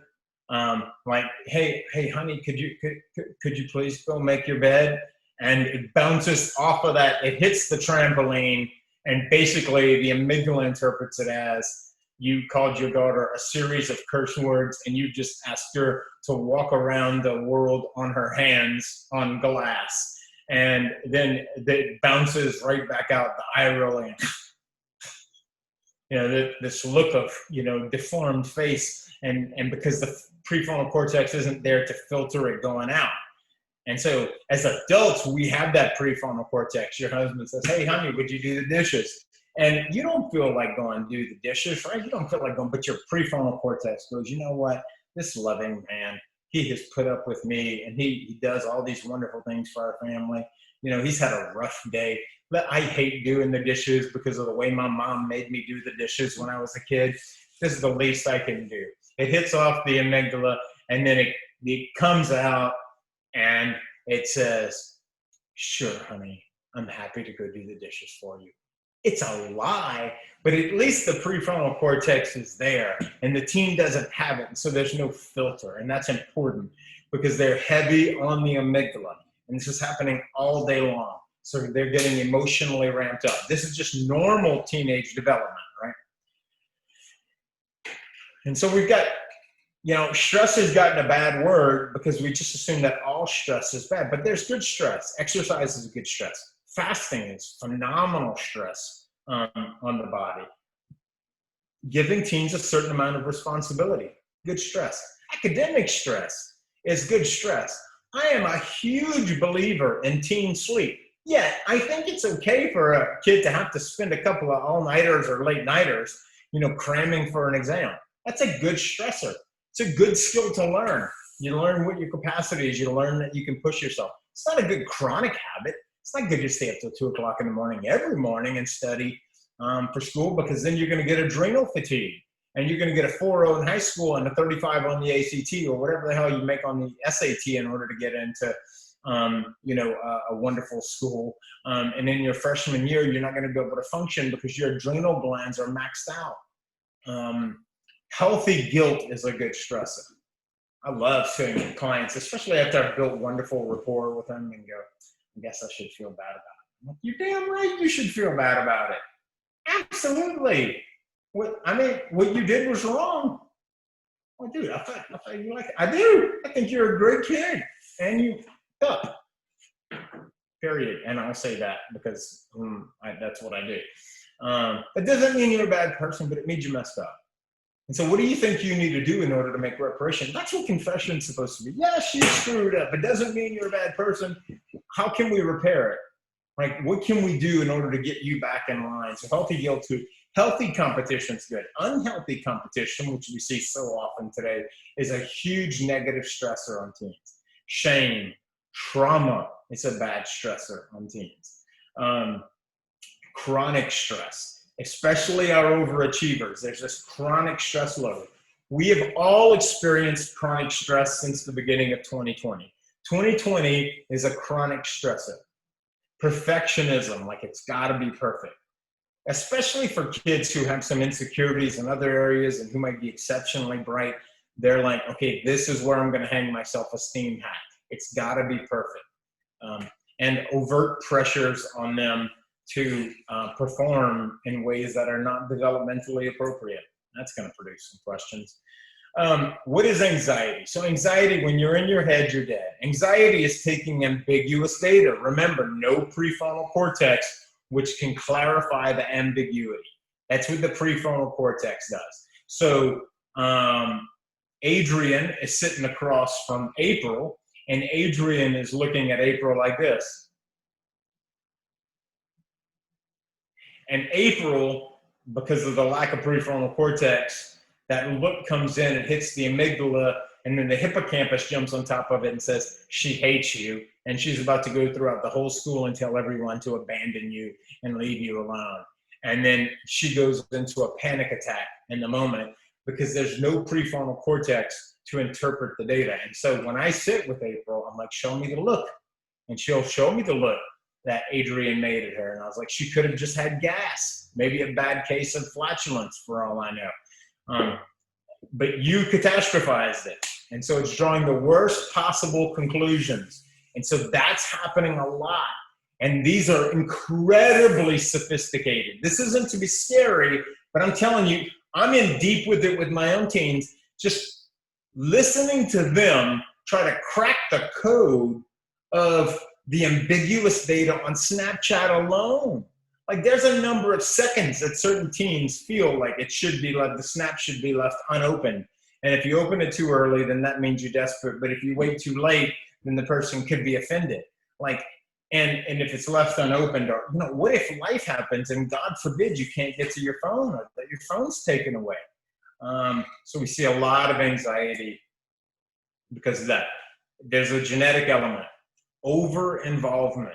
S4: like, hey, honey, could you please go make your bed? And it bounces off of that. It hits the trampoline, and basically the amygdala interprets it as you called your daughter a series of curse words, and you just asked her to walk around the world on her hands on glass. And then it bounces right back out, the eye rolling. This look of, deformed face. And because the prefrontal cortex isn't there to filter it going out. And so as adults, we have that prefrontal cortex. Your husband says, hey, honey, would you do the dishes? And you don't feel like going to do the dishes, right? You don't feel like going, but your prefrontal cortex goes, you know what? This loving man, he has put up with me, and he does all these wonderful things for our family. He's had a rough day. I hate doing the dishes because of the way my mom made me do the dishes when I was a kid. This is the least I can do. It hits off the amygdala, and then it comes out, and it says, sure, honey, I'm happy to go do the dishes for you. It's a lie, but at least the prefrontal cortex is there, and the teen doesn't have it, and so there's no filter, and that's important because they're heavy on the amygdala, and this is happening all day long. So they're getting emotionally ramped up. This is just normal teenage development, right? And so we've got, stress has gotten a bad word because we just assume that all stress is bad, but there's good stress. Exercise is a good stress. Fasting is phenomenal stress on the body. Giving teens a certain amount of responsibility, good stress. Academic stress is good stress. I am a huge believer in teen sleep. Yeah, I think it's okay for a kid to have to spend a couple of all-nighters or late-nighters, cramming for an exam. That's a good stressor. It's a good skill to learn. You learn what your capacity is. You learn that you can push yourself. It's not a good chronic habit. It's not good to stay up till 2 o'clock in the morning every morning and study for school, because then you're going to get adrenal fatigue, and you're going to get a 4.0 in high school and a 35 on the ACT or whatever the hell you make on the SAT in order to get into a wonderful school. And in your freshman year, you're not going to be able to function because your adrenal glands are maxed out. Healthy guilt is a good stressor. I love seeing clients, especially after I've built wonderful rapport with them, and go, I guess I should feel bad about it. I'm like, you're damn right you should feel bad about it. Absolutely. What you did was wrong. Well, dude, I thought you liked it. I do. I think you're a great kid. And you up. Period. And I'll say that because that's what I do. It doesn't mean you're a bad person, but it means you messed up. And so what do you think you need to do in order to make reparation? That's what confession is supposed to be. Yes, you screwed up. It doesn't mean you're a bad person. How can we repair it? Like, what can we do in order to get you back in line? So healthy guilt too. Healthy competition is good. Unhealthy competition, which we see so often today, is a huge negative stressor on teens. Shame, trauma, it's a bad stressor on teens. Chronic stress, especially our overachievers. There's this chronic stress load. We have all experienced chronic stress since the beginning of 2020. 2020 is a chronic stressor. Perfectionism, like it's got to be perfect. Especially for kids who have some insecurities in other areas and who might be exceptionally bright. They're like, okay, this is where I'm going to hang my self-esteem hat. It's got to be perfect. And overt pressures on them to perform in ways that are not developmentally appropriate. That's going to produce some questions. What is anxiety? So anxiety, when you're in your head, you're dead. Anxiety is taking ambiguous data. Remember, no prefrontal cortex, which can clarify the ambiguity. That's what the prefrontal cortex does. So Adrian is sitting across from April, and Adrian is looking at April like this. And April, because of the lack of prefrontal cortex, that look comes in, it hits the amygdala, and then the hippocampus jumps on top of it and says, she hates you, and she's about to go throughout the whole school and tell everyone to abandon you and leave you alone. And then she goes into a panic attack in the moment because there's no prefrontal cortex to interpret the data. And so when I sit with April, I'm like, show me the look. And she'll show me the look that Adrian made at her. And I was like, she could have just had gas, maybe a bad case of flatulence for all I know. But you catastrophized it. And so it's drawing the worst possible conclusions. And so that's happening a lot. And these are incredibly sophisticated. This isn't to be scary, but I'm telling you, I'm in deep with it with my own teens. Just listening to them try to crack the code of the ambiguous data on Snapchat alone. Like there's a number of seconds that certain teens feel like it should be left, the snap should be left unopened. And if you open it too early, then that means you're desperate. But if you wait too late, then the person could be offended. Like, and if it's left unopened, or what if life happens and God forbid you can't get to your phone or that your phone's taken away? So we see a lot of anxiety because of that. There's a genetic element, over-involvement.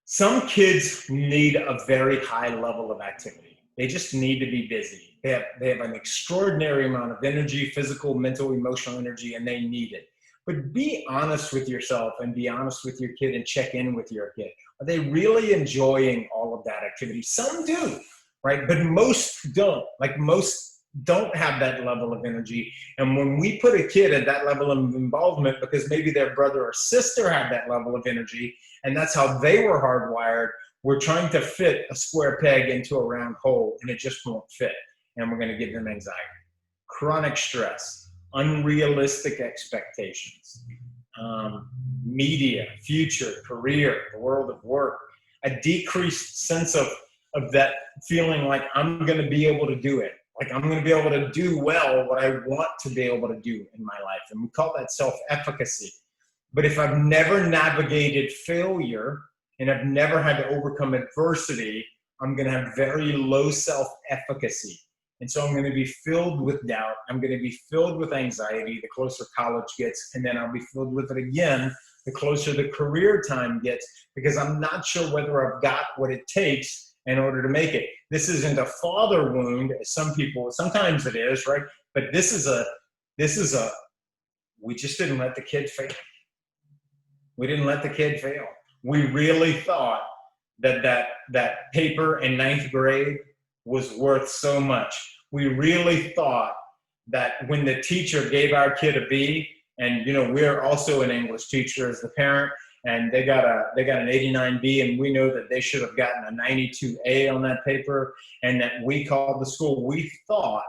S4: Some kids need a very high level of activity. They just need to be busy. They have an extraordinary amount of energy, physical, mental, emotional energy, and they need it. But be honest with yourself and be honest with your kid and check in with your kid. Are they really enjoying all of that activity? Some do, right? But most don't. Like most don't have that level of energy. And when we put a kid at that level of involvement because maybe their brother or sister had that level of energy and that's how they were hardwired, we're trying to fit a square peg into a round hole and it just won't fit. And we're going to give them anxiety. Chronic stress, unrealistic expectations, media, future, career, the world of work, a decreased sense of that feeling like I'm going to be able to do it. Like I'm going to be able to do well what I want to be able to do in my life. And we call that self-efficacy. But if I've never navigated failure and I've never had to overcome adversity, I'm going to have very low self-efficacy. And so I'm going to be filled with doubt. I'm going to be filled with anxiety the closer college gets. And then I'll be filled with it again the closer the career time gets, because I'm not sure whether I've got what it takes in order to make it. This isn't a father wound, as some people, sometimes it is, right? But this is a, we just didn't let the kid fail. We didn't let the kid fail. We really thought that paper in 9th grade was worth so much. We really thought that when the teacher gave our kid a B, and we're also an English teacher as the parent, and they got an 89 B, and we know that they should have gotten a 92 A on that paper, and that we called the school. We thought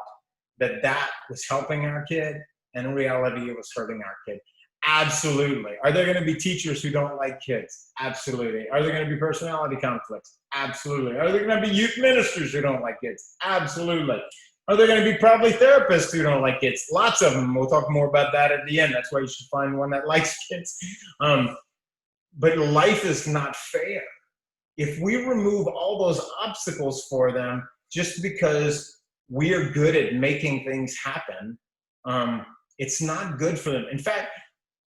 S4: that was helping our kid, and in reality, it was hurting our kid. Absolutely. Are there going to be teachers who don't like kids? Absolutely. Are there going to be personality conflicts? Absolutely. Are there going to be youth ministers who don't like kids? Absolutely. Are there going to be probably therapists who don't like kids? Lots of them. We'll talk more about that at the end. That's why you should find one that likes kids. But life is not fair. If we remove all those obstacles for them just because we are good at making things happen, it's not good for them. In fact,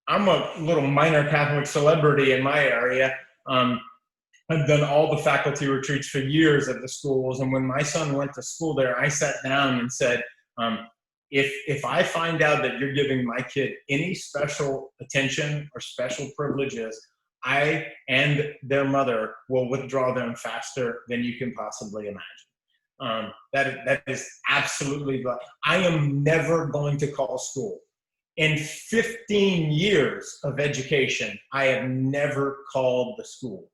S4: I'm a little minor Catholic celebrity in my area. I've done all the faculty retreats for years at the schools. And when my son went to school there, I sat down and said, if I find out that you're giving my kid any special attention or special privileges, I and their mother will withdraw them faster than you can possibly imagine. That is absolutely right. I am never going to call school. In 15 years of education, I have never called the school.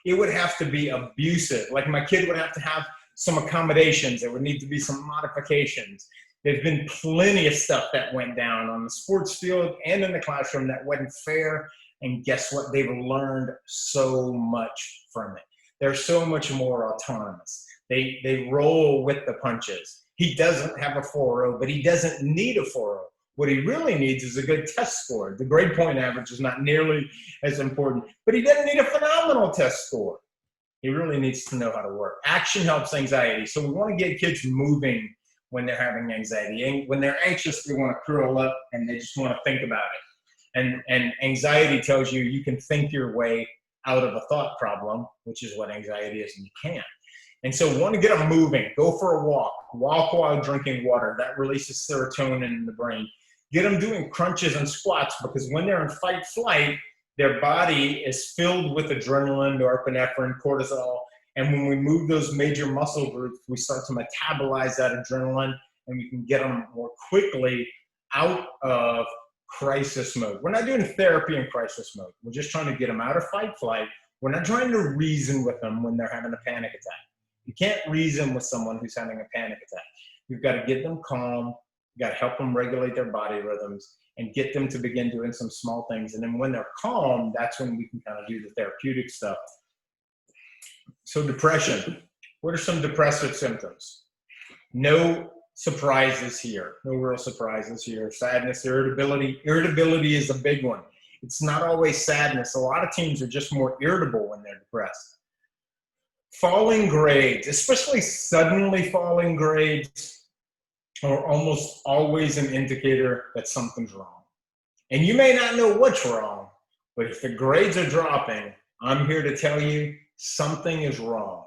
S4: It would have to be abusive. Like my kid would have to have some accommodations. There would need to be some modifications. There's been plenty of stuff that went down on the sports field and in the classroom that wasn't fair. And guess what? They've learned so much from it. They're so much more autonomous. They roll with the punches. He doesn't have a 4.0, but he doesn't need a 4.0. What he really needs is a good test score. The grade point average is not nearly as important, but he doesn't need a phenomenal test score. He really needs to know how to work. Action helps anxiety. So we want to get kids moving when they're having anxiety. And when they're anxious, they want to curl up and they just want to think about it. And anxiety tells you you can think your way out of a thought problem, which is what anxiety is, and you can't. And so we want to get them moving. Go for a walk. Walk while drinking water. That releases serotonin in the brain. Get them doing crunches and squats, because when they're in fight flight, their body is filled with adrenaline, norepinephrine, cortisol. And when we move those major muscle groups, we start to metabolize that adrenaline, and we can get them more quickly out of crisis mode. We're not doing therapy in crisis mode. We're just trying to get them out of fight flight. We're not trying to reason with them when they're having a panic attack. You can't reason with someone who's having a panic attack. You've got to get them calm. You got to help them regulate their body rhythms and get them to begin doing some small things. And then when they're calm, that's when we can kind of do the therapeutic stuff. So depression. What are some depressive symptoms? No surprises here. No real surprises here. Sadness, irritability. Irritability is a big one. It's not always sadness. A lot of teens are just more irritable when they're depressed. Falling grades, especially suddenly falling grades, are almost always an indicator that something's wrong. And you may not know what's wrong, but if the grades are dropping, I'm here to tell you something is wrong,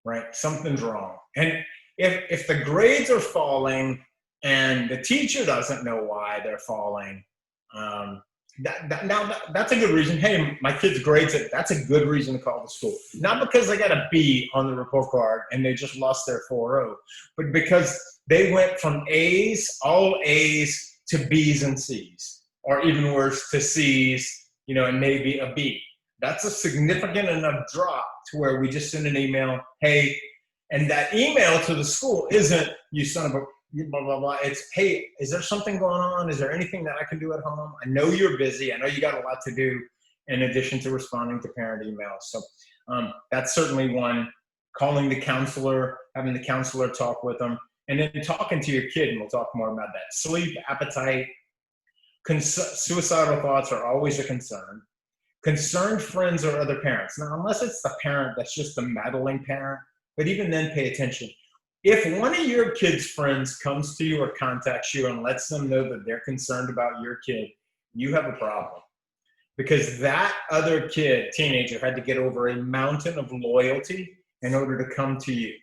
S4: right? Something's wrong. And if the grades are falling and the teacher doesn't know why they're falling, that's a good reason. Hey, my kid's grades, that's a good reason to call the school. Not because they got a B on the report card and they just lost their 4.0, but because they went from A's, all A's, to B's and C's, or even worse, to C's, and maybe a B. That's a significant enough drop to where we just send an email, hey, and that email to the school isn't, you son of a blah, blah, blah. It's, hey, is there something going on? Is there anything that I can do at home? I know you're busy. I know you got a lot to do in addition to responding to parent emails. So that's certainly one. Calling the counselor, having the counselor talk with them, and then talking to your kid, and we'll talk more about that. Sleep, appetite, suicidal thoughts are always a concern. Concerned friends or other parents. Now, unless it's the parent that's just the meddling parent, but even then, pay attention. If one of your kid's friends comes to you or contacts you and lets them know that they're concerned about your kid, you have a problem. Because that other kid, teenager, had to get over a mountain of loyalty in order to come to you.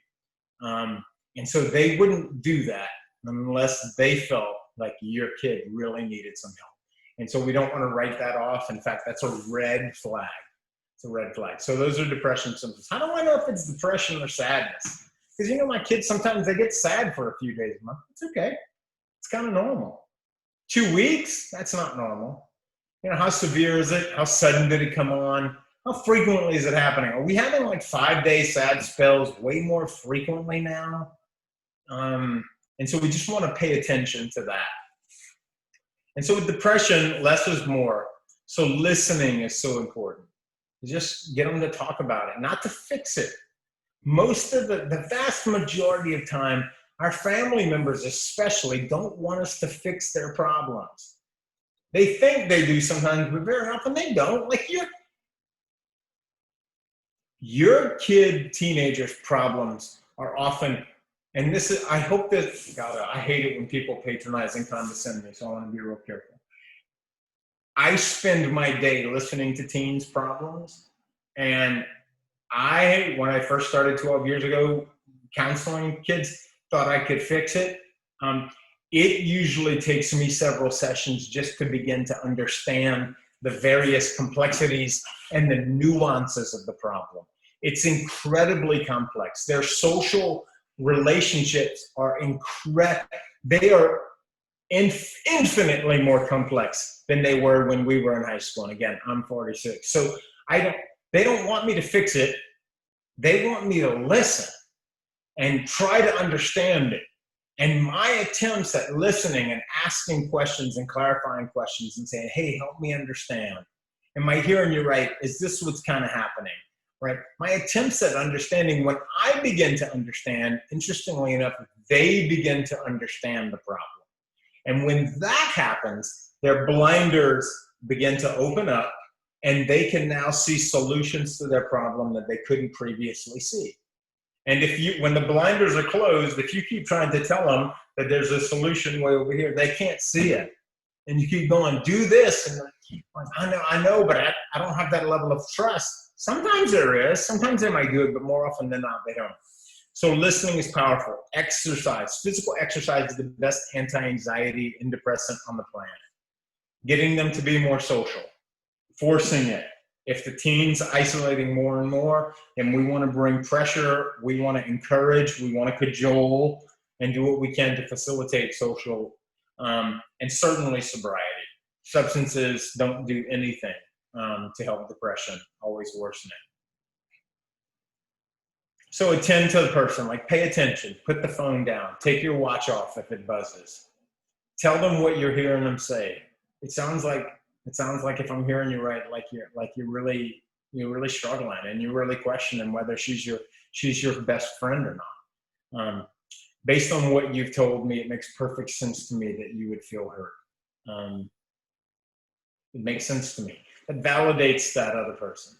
S4: And so they wouldn't do that unless they felt like your kid really needed some help. And so we don't want to write that off. In fact, that's a red flag. It's a red flag. So those are depression symptoms. How do I know if it's depression or sadness? Because, my kids, sometimes they get sad for a few days a month. It's okay. It's kind of normal. 2 weeks, that's not normal. How severe is it? How sudden did it come on? How frequently is it happening? Are we having like 5-day sad spells way more frequently now? And so we just want to pay attention to that. And so with depression, less is more. So listening is so important. Just get them to talk about it, not to fix it. Most of the vast majority of time, our family members especially don't want us to fix their problems. They think they do sometimes, but very often they don't. Like your kid, teenager's problems are often, and this is, I hope that, God, I hate it when people patronize and condescend me, so I want to be real careful. I spend my day listening to teens' problems, and when I first started 12 years ago counseling kids, thought I could fix it. It usually takes me several sessions just to begin to understand the various complexities and the nuances of the problem. It's incredibly complex. Their social relationships are they are infinitely more complex than they were when we were in high school. And again, I'm 46. So they don't want me to fix it. They want me to listen and try to understand it. And my attempts at listening and asking questions and clarifying questions and saying, hey, help me understand. Am I hearing you right? Is this what's kind of happening? Right? My attempts at understanding, when I begin to understand, interestingly enough, they begin to understand the problem. And when that happens, their blinders begin to open up and they can now see solutions to their problem that they couldn't previously see. And when the blinders are closed, if you keep trying to tell them that there's a solution way over here, they can't see it. And you keep going, do this. And I know, but I don't have that level of trust. Sometimes there is. Sometimes they might do it, but more often than not, they don't. So listening is powerful. Exercise. Physical exercise is the best anti-anxiety antidepressant on the planet. Getting them to be more social. Forcing it. If the teen's isolating more and more, then we want to bring pressure, we want to encourage, we want to cajole, and do what we can to facilitate social, and certainly sobriety. Substances don't do anything to help depression, always worsen it. So attend to the person, like pay attention, put the phone down, take your watch off if it buzzes. Tell them what you're hearing them say. It sounds like if I'm hearing you right, you're really struggling and you're really questioning whether she's your best friend or not. Based on what you've told me, it makes perfect sense to me that you would feel hurt. It makes sense to me. It validates that other person.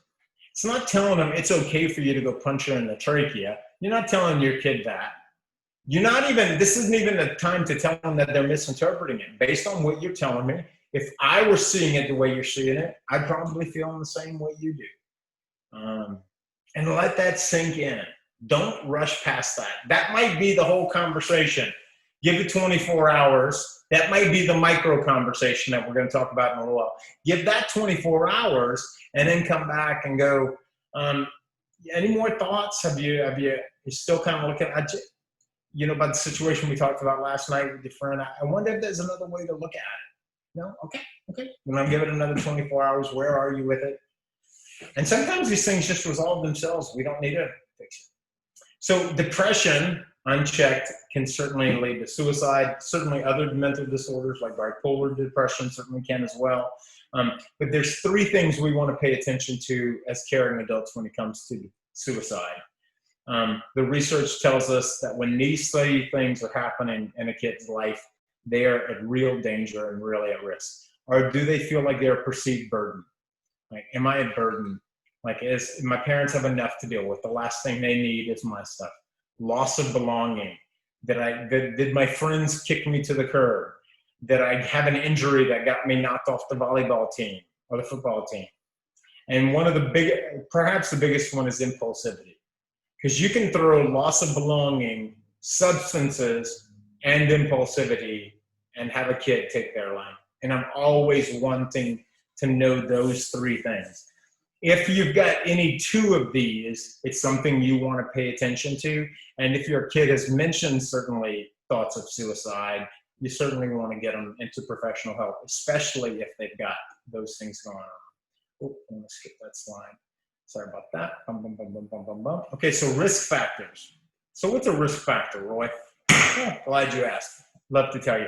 S4: It's not telling them it's okay for you to go punch her in the trachea. You're not telling your kid that. This isn't even the time to tell them that they're misinterpreting it. Based on what you're telling me, if I were seeing it the way you're seeing it, I'd probably feel the same way you do. And let that sink in. Don't rush past that. That might be the whole conversation. Give it 24 hours. That might be the micro conversation that we're going to talk about in a little while. Give that 24 hours and then come back and go, any more thoughts? You still kind of looking at, about the situation we talked about last night with your friend? I wonder if there's another way to look at it. No? Okay. When I give it another 24 hours, where are you with it? And sometimes these things just resolve themselves. We don't need to fix it. So depression, unchecked, can certainly lead to suicide. Certainly other mental disorders like bipolar depression certainly can as well. But there's 3 things we want to pay attention to as caring adults when it comes to suicide. The research tells us that when these 3 things are happening in a kid's life, they are at real danger and really at risk. Or do they feel like they're a perceived burden? Like, am I a burden? Like, my parents have enough to deal with. The last thing they need is my stuff. Loss of belonging. Did my friends kick me to the curb? Did I have an injury that got me knocked off the volleyball team or the football team? And perhaps the biggest one is impulsivity. Because you can throw loss of belonging, substances, and impulsivity and have a kid take their life. And I'm always wanting to know those three things. If you've got any two of these, it's something you want to pay attention to. And if your kid has mentioned certainly thoughts of suicide, you certainly want to get them into professional help, especially if they've got those things going on. Oh, I'm going to skip that slide. Sorry about that. Bum, bum, bum, bum, bum, bum, bum. Okay, so risk factors. So what's a risk factor, Roy? Oh, glad you asked. Love to tell you.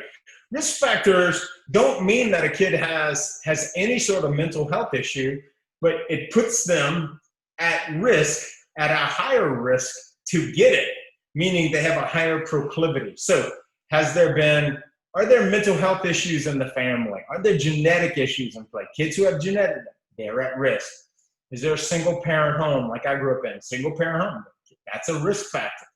S4: Risk factors don't mean that a kid has any sort of mental health issue, but it puts them at risk, at a higher risk to get it, meaning they have a higher proclivity. So are there mental health issues in the family? Are there genetic issues in play? Kids who have genetic, they're at risk. Is there a single parent home like I grew up in? Single parent home, that's a risk factor.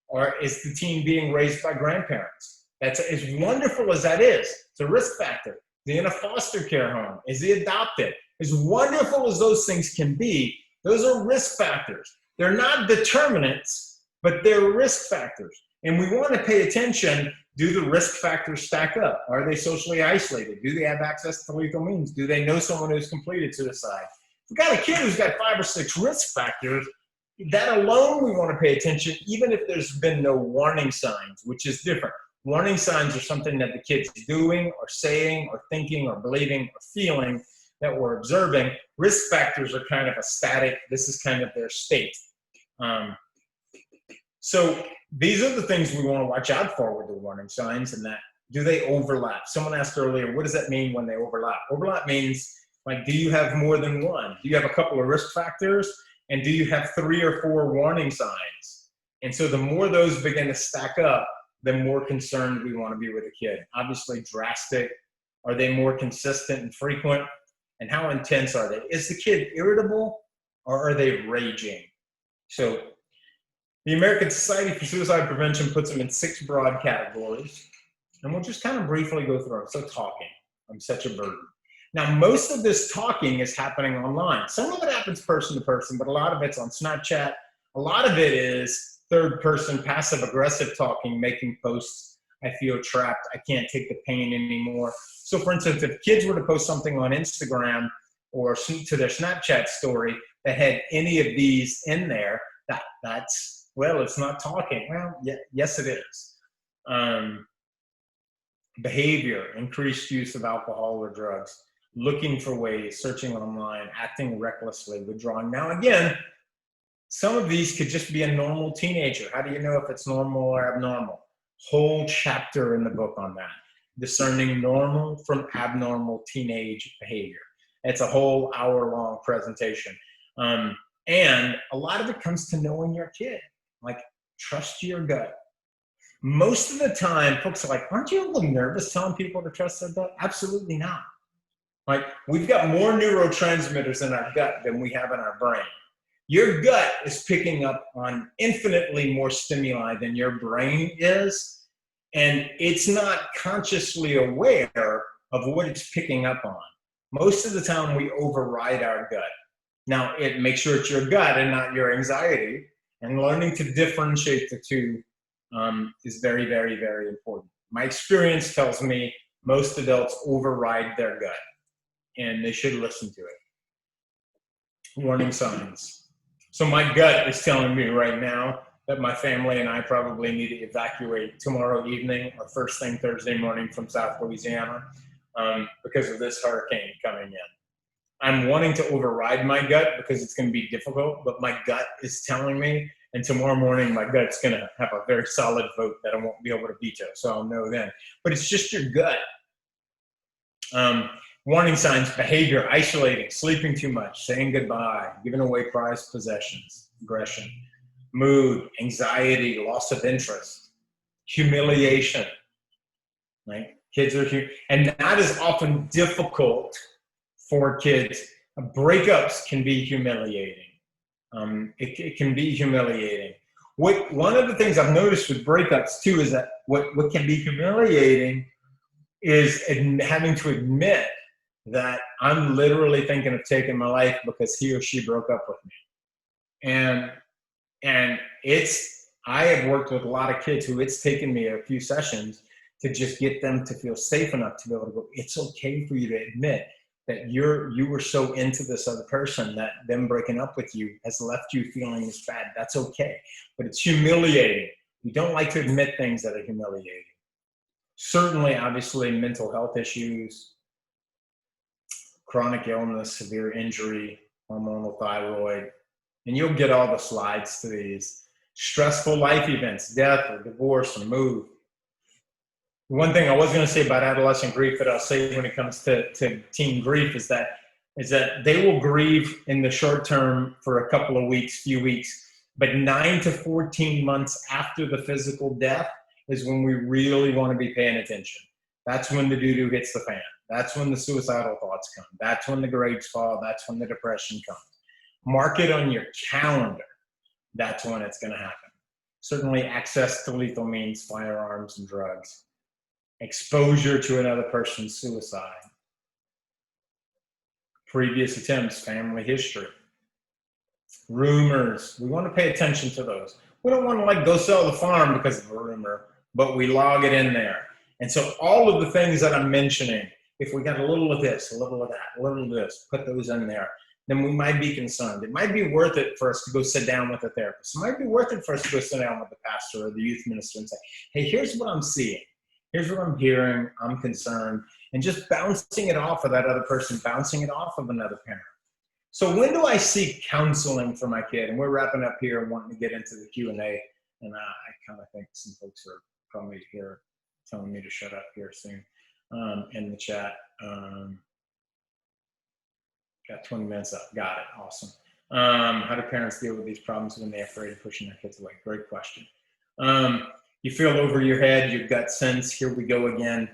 S4: Or is the teen being raised by grandparents? That's as wonderful as that is. It's a risk factor. Is he in a foster care home? Is he adopted? As wonderful as those things can be, those are risk factors. They're not determinants, but they're risk factors. And we want to pay attention. Do the risk factors stack up? Are they socially isolated? Do they have access to lethal means? Do they know someone who's completed suicide? If we've got a kid who's got 5 or 6 risk factors, that alone we want to pay attention, even if there's been no warning signs, which is different. Warning signs are something that the kid's doing or saying or thinking or believing or feeling that we're observing. Risk factors are kind of a static, this is kind of their state. So these are the things we want to watch out for with the warning signs, and that, do they overlap? Someone asked earlier, what does that mean when they overlap? Overlap means, like, do you have more than one? Do you have a couple of risk factors? And do you have 3 or 4 warning signs? And so the more those begin to stack up, the more concerned we want to be with a kid. Obviously drastic. Are they more consistent and frequent? And how intense are they? Is the kid irritable or are they raging? So the American Society for Suicide Prevention puts them in 6 broad categories. And we'll just kind of briefly go through them. So talking, I'm such a burden. Now, most of this talking is happening online. Some of it happens person to person, but a lot of it's on Snapchat. A lot of it is third person, passive aggressive talking, making posts. I feel trapped. I can't take the pain anymore. So for instance, if kids were to post something on Instagram or to their Snapchat story that had any of these in there, that's, well, it's not talking. Well, yes, it is. Behavior, increased use of alcohol or drugs, looking for ways, searching online, acting recklessly, withdrawing. Now, again, some of these could just be a normal teenager. How do you know if it's normal or abnormal? Whole chapter in the book on that. Discerning normal from abnormal teenage behavior. It's a whole hour-long presentation. And a lot of it comes to knowing your kid. Like, trust your gut. Most of the time, folks are like, aren't you a little nervous telling people to trust their gut? Absolutely not. Like, we've got more neurotransmitters in our gut than we have in our brain. Your gut is picking up on infinitely more stimuli than your brain is, and it's not consciously aware of what it's picking up on. Most of the time, we override our gut. Now, make sure it's your gut and not your anxiety, and learning to differentiate the two is very, very, very important. My experience tells me most adults override their gut, and they should listen to it. Warning signs. So my gut is telling me right now that my family and I probably need to evacuate tomorrow evening or first thing Thursday morning from South Louisiana because of this hurricane coming in. I'm wanting to override my gut because it's going to be difficult, but my gut is telling me, and tomorrow morning my gut's going to have a very solid vote that I won't be able to veto, so I'll know then. But it's just your gut. Warning signs: behavior, isolating, sleeping too much, saying goodbye, giving away prized possessions, aggression, mood, anxiety, loss of interest, humiliation. Right? Kids are and that is often difficult for kids. Breakups can be humiliating. It can be humiliating. One of the things I've noticed with breakups too is that what can be humiliating is having to admit that I'm literally thinking of taking my life because he or she broke up with me. And I have worked with a lot of kids who it's taken me a few sessions to just get them to feel safe enough to be able to go, it's okay for you to admit that you were so into this other person that them breaking up with you has left you feeling this bad. That's okay. But it's humiliating. We don't like to admit things that are humiliating. Certainly, obviously, mental health issues, chronic illness, severe injury, hormonal thyroid, and you'll get all the slides to these. Stressful life events, death or divorce or move. One thing I was going to say about adolescent grief that I'll say when it comes to teen grief is that they will grieve in the short term for a couple of weeks, few weeks, but 9 to 14 months after the physical death is when we really want to be paying attention. That's when the doo-doo hits the fan. That's when the suicidal thoughts come. That's when the grades fall. That's when the depression comes. Mark it on your calendar. That's when it's going to happen. Certainly access to lethal means, firearms and drugs. Exposure to another person's suicide. Previous attempts, family history. Rumors. We want to pay attention to those. We don't want to like go sell the farm because of a rumor, but we log it in there. And so all of the things that I'm mentioning, if we got a little of this, a little of that, a little of this, put those in there, then we might be concerned. It might be worth it for us to go sit down with a therapist. It might be worth it for us to go sit down with the pastor or the youth minister and say, hey, here's what I'm seeing. Here's what I'm hearing. I'm concerned. And just bouncing it off of that other person, bouncing it off of another parent. So when do I seek counseling for my kid? And we're wrapping up here and wanting to get into the Q&A. And I kind of think some folks are probably here telling me to shut up here soon in the chat. Got 20 minutes up. Got it. Awesome. How do parents deal with these problems when they're afraid of pushing their kids away? Great question. You feel over your head, your gut sense, here we go again.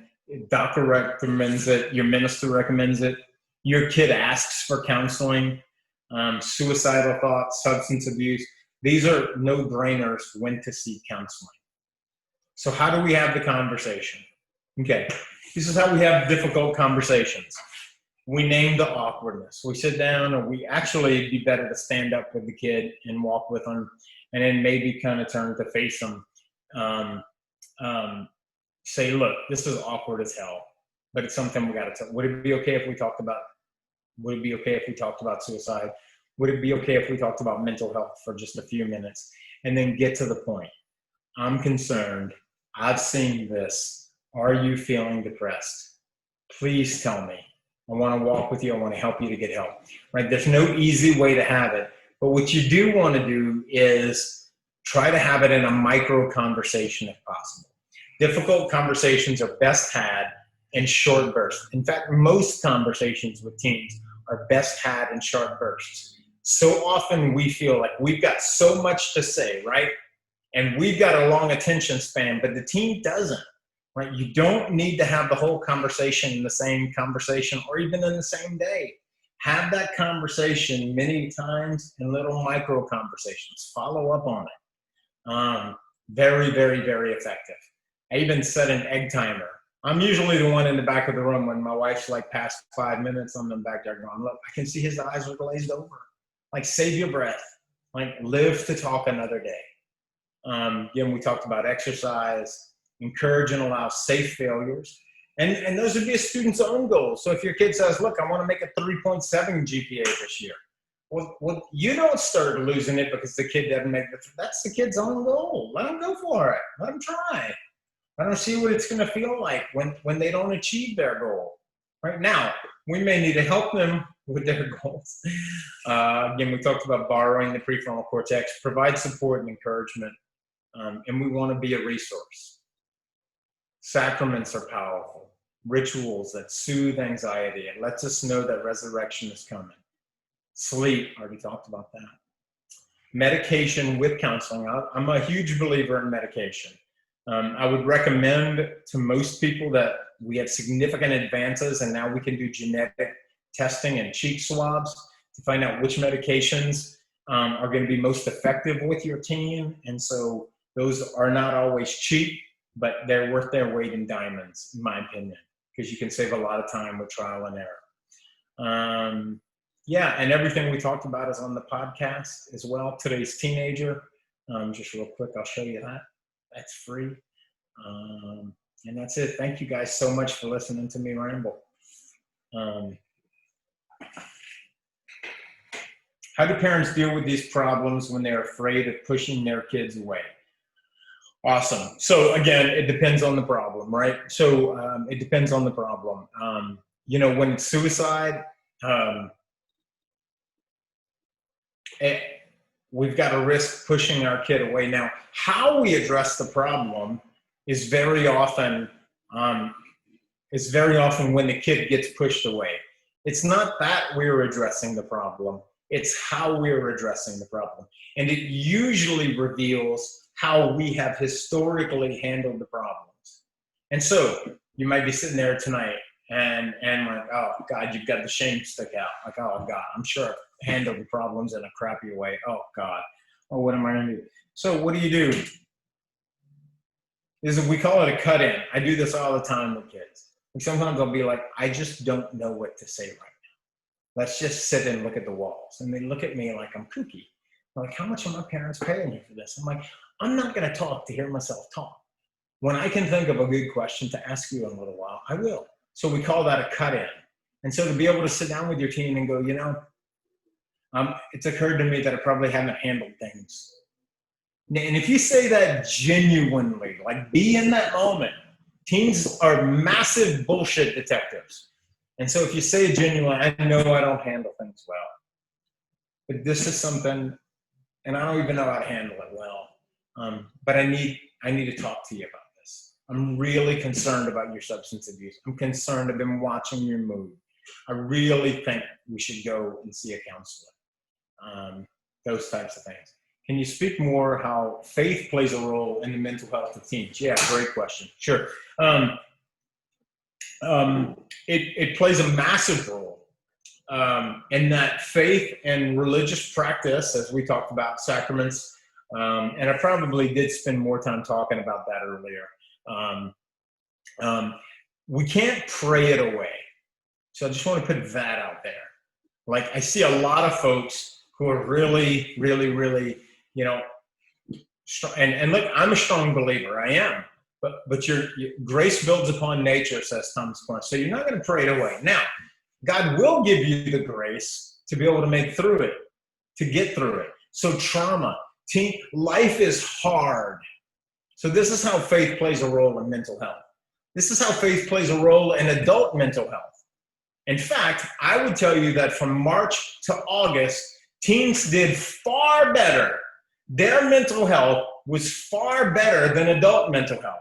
S4: Doctor recommends it, your minister recommends it, your kid asks for counseling, suicidal thoughts, substance abuse. These are no-brainers when to seek counseling. So how do we have the conversation? Okay, this is how we have difficult conversations. We name the awkwardness. We sit down, or we actually, it'd be better to stand up with the kid and walk with them, and then maybe kind of turn to face them. Say, look, this is awkward as hell, but it's something we got to tell. Would it be okay if we talked about, suicide? Would it be okay if we talked about mental health for just a few minutes and then get to the point? I'm concerned. I've seen this. Are you feeling depressed? Please tell me. I want to walk with you. I want to help you to get help, right? There's no easy way to have it, but what you do want to do is try to have it in a micro conversation if possible. Difficult conversations are best had in short bursts. In fact, most conversations with teens are best had in short bursts. So often we feel like we've got so much to say, right? And we've got a long attention span, but the teen doesn't, right? You don't need to have the whole conversation in the same conversation or even in the same day. Have that conversation many times in little micro conversations. Follow up on it. Very, very, very effective. I even set an egg timer. I'm usually the one in the back of the room when my wife's like past 5 minutes. I'm in the back there going, look, I can see his eyes are glazed over. Like, save your breath. Like, live to talk another day. Again, we talked about exercise, encourage and allow safe failures. And those would be a student's own goals. So if your kid says, look, I want to make a 3.7 GPA this year. Well, you don't start losing it because the kid doesn't make it. That's the kid's own goal. Let them go for it. Let them try. Let them see what it's going to feel like when they don't achieve their goal. Right now, we may need to help them with their goals. Again, we talked about borrowing the prefrontal cortex, provide support and encouragement, and we want to be a resource. Sacraments are powerful. Rituals that soothe anxiety. It lets us know that resurrection is coming. Sleep, already talked about that. Medication with counseling. I'm a huge believer in medication. I would recommend to most people that we have significant advances and now we can do genetic testing and cheek swabs to find out which medications are going to be most effective with your teen. And so those are not always cheap, but they're worth their weight in diamonds, in my opinion, because you can save a lot of time with trial and error. Yeah, and everything we talked about is on the podcast as well. Today's Teenager, just real quick, I'll show you that. That's free. And that's it. Thank you guys so much for listening to me ramble. How do parents deal with these problems when they're afraid of pushing their kids away? Awesome. So again, it depends on the problem, right? So it depends on the problem. When it's suicide, we've got to risk pushing our kid away. Now, how we address the problem is very often when the kid gets pushed away. It's not that we're addressing the problem. It's how we're addressing the problem. And it usually reveals how we have historically handled the problems. And so you might be sitting there tonight and like, oh God, you've got the shame stick out. Like, oh God, I'm sure I've handled the problems in a crappy way. Oh God, oh, what am I gonna do? So what do? We call it a cut-in. I do this all the time with kids. And sometimes I'll be like, I just don't know what to say right now. Let's just sit and look at the walls. And they look at me like I'm kooky. They're like, how much are my parents paying you for this? I'm like, I'm not gonna talk to hear myself talk. When I can think of a good question to ask you in a little while, I will. So we call that a cut-in. And so to be able to sit down with your teen and go, it's occurred to me that I probably haven't handled things. And if you say that genuinely, like be in that moment, teens are massive bullshit detectives. And so if you say it genuinely, I know I don't handle things well, but this is something, and I don't even know how to handle it well. But I need to talk to you about this. I'm really concerned about your substance abuse. I'm concerned. I've been watching your mood. I really think we should go and see a counselor. Those types of things. Can you speak more how faith plays a role in the mental health of teens? Yeah, great question. Sure. It plays a massive role in that faith and religious practice, as we talked about, sacraments, and I probably did spend more time talking about that earlier. We can't pray it away. So I just want to put that out there. Like, I see a lot of folks who are really, really, really, and look, I'm a strong believer, I am. But your grace builds upon nature, says Thomas Aquinas. So you're not going to pray it away. Now, God will give you the grace to be able to make through it, to get through it. So trauma, life is hard. So this is how faith plays a role in mental health. This is how faith plays a role in adult mental health. In fact, I would tell you that from March to August, teens did far better. Their mental health was far better than adult mental health.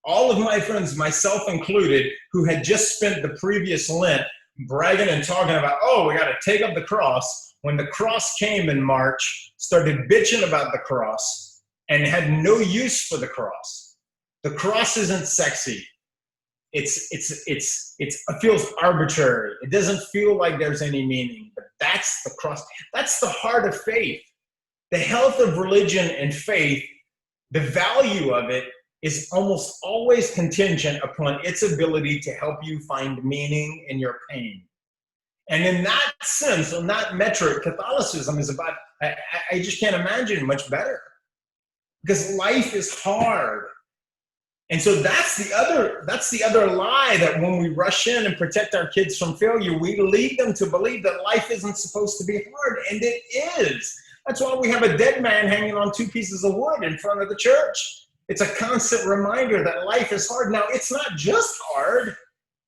S4: All of my friends, myself included, who had just spent the previous Lent bragging and talking about, oh, we got to take up the cross. When the cross came in March, started bitching about the cross and had no use for the cross. The cross isn't sexy. It feels arbitrary. It doesn't feel like there's any meaning, but that's the cross. That's the heart of faith. The health of religion and faith, the value of it is almost always contingent upon its ability to help you find meaning in your pain. And in that sense, on that metric, Catholicism is about, I just can't imagine much better. Because life is hard. And so that's the other lie, that when we rush in and protect our kids from failure, we lead them to believe that life isn't supposed to be hard, and it is. That's why we have a dead man hanging on 2 pieces of wood in front of the church. It's a constant reminder that life is hard. Now, it's not just hard,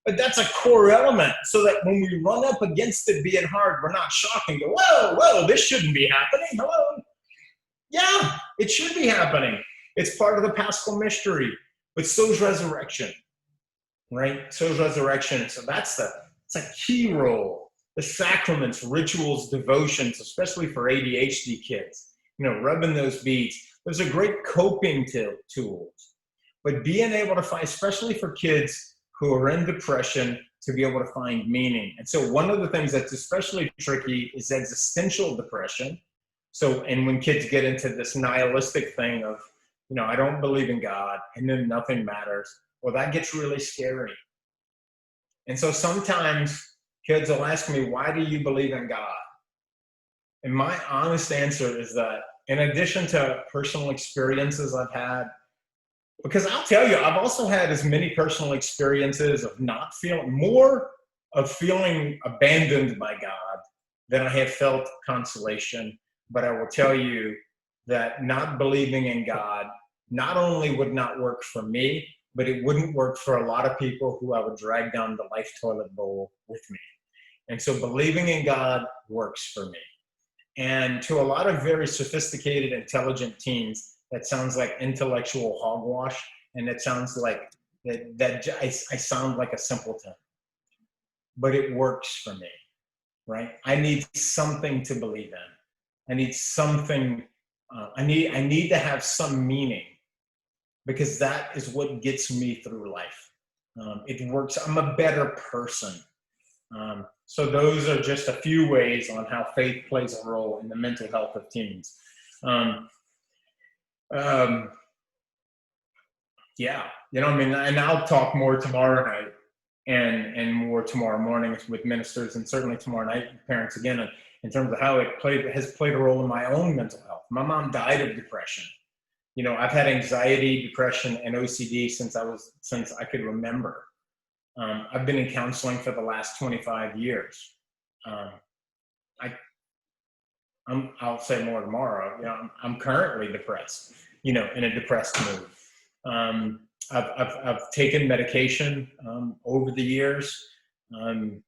S4: but that's a core element, so that when we run up against it being hard, we're not shocked and go, whoa, this shouldn't be happening. Hello? Yeah, it should be happening. It's part of the Paschal mystery. But so's resurrection, right? So's resurrection. So it's a key role. The sacraments, rituals, devotions, especially for ADHD kids, rubbing those beads. Those are great coping tools. But being able to find, especially for kids who are in depression, to be able to find meaning. And so one of the things that's especially tricky is existential depression. So, and when kids get into this nihilistic thing of, I don't believe in God, and then nothing matters. Well, that gets really scary. And so sometimes kids will ask me, why do you believe in God? And my honest answer is that in addition to personal experiences I've had, Because I'll tell you, I've also had as many personal experiences of not feeling, more of feeling abandoned by God than I have felt consolation. But I will tell you that not believing in God not only would not work for me, but it wouldn't work for a lot of people who I would drag down the life toilet bowl with me. And so believing in God works for me. And to a lot of very sophisticated, intelligent teens, that sounds like intellectual hogwash, and it sounds like I sound like a simpleton. But it works for me, right? I need something to believe in. I need something. I need to have some meaning, because that is what gets me through life. It works. I'm a better person. So those are just a few ways on how faith plays a role in the mental health of teens. Yeah, I mean, and I'll talk more tomorrow night and more tomorrow morning with ministers, and certainly tomorrow night with parents again, in terms of how it has played a role in my own mental health. My mom died of depression. I've had anxiety, depression, and OCD since I could remember. I've been in counseling for the last 25 years. I'll say more tomorrow. I'm currently depressed, in a depressed mood. I've taken medication over the years. And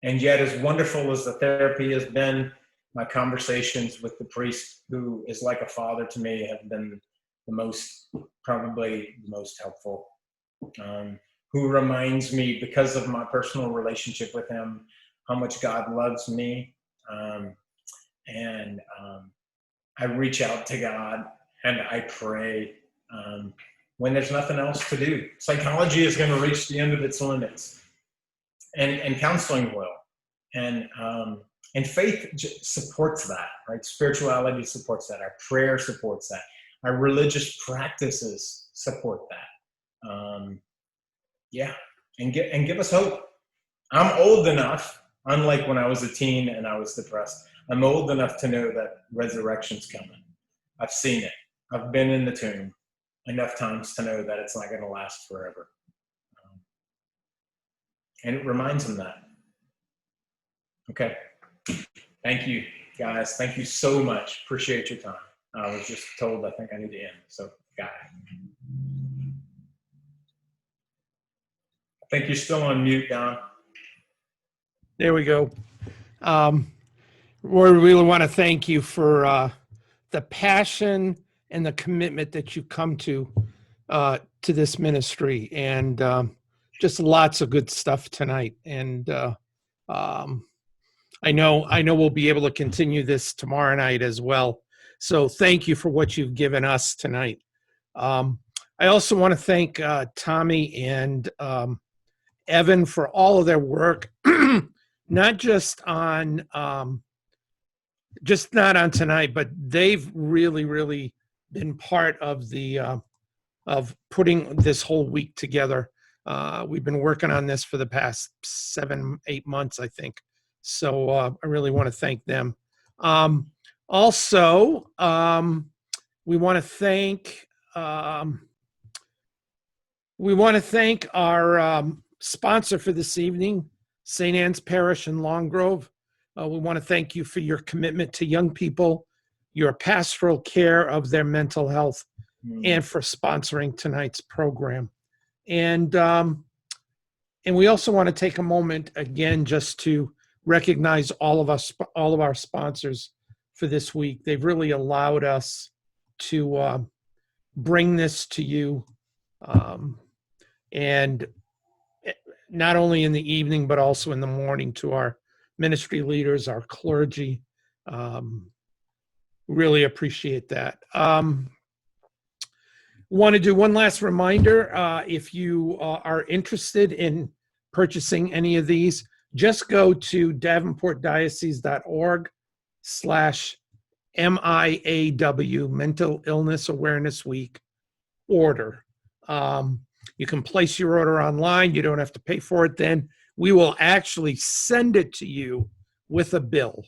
S4: yet, as wonderful as the therapy has been, my conversations with the priest, who is like a father to me, have been probably the most helpful. Who reminds me, because of my personal relationship with him, how much God loves me. And I reach out to God and I pray when there's nothing else to do. Psychology is going to reach the end of its limits, and counseling will. And faith supports that, right? Spirituality supports that. Our prayer supports that. Our religious practices support that. Yeah, and give us hope. I'm old enough, unlike when I was a teen and I was depressed, I'm old enough to know that resurrection's coming. I've seen it. I've been in the tomb enough times to know that it's not going to last forever. And it reminds them that. Okay. Thank you, guys. Thank you so much. Appreciate your time. I was just told I think I need to end. So, got it. I think you're still on mute, Don.
S1: There we go. Roy, we really want to thank you for the passion and the commitment that you come to this ministry, and just lots of good stuff tonight. And I know we'll be able to continue this tomorrow night as well. So thank you for what you've given us tonight. I also want to thank Tommy and Evan for all of their work, not just on not on tonight, but they've really been part of the of putting this whole week together. We've been working on this for the past 7-8 months, I think. So I really want to thank them. Also, we want to thank our sponsor for this evening, St. Anne's Parish in Long Grove. We want to thank you for your commitment to young people, your pastoral care of their mental health, and for sponsoring tonight's program. And we also want to take a moment again just to recognize all of our sponsors for this week. They've really allowed us to bring this to you, and not only in the evening but also in the morning, to our ministry leaders, our clergy. Really appreciate that. Want to do one last reminder. If you are interested in purchasing any of these, just go to davenport.diocese.org/MIAW, Mental Illness Awareness Week, order. You can place your order online. You don't have to pay for it then. We will actually send it to you with a bill.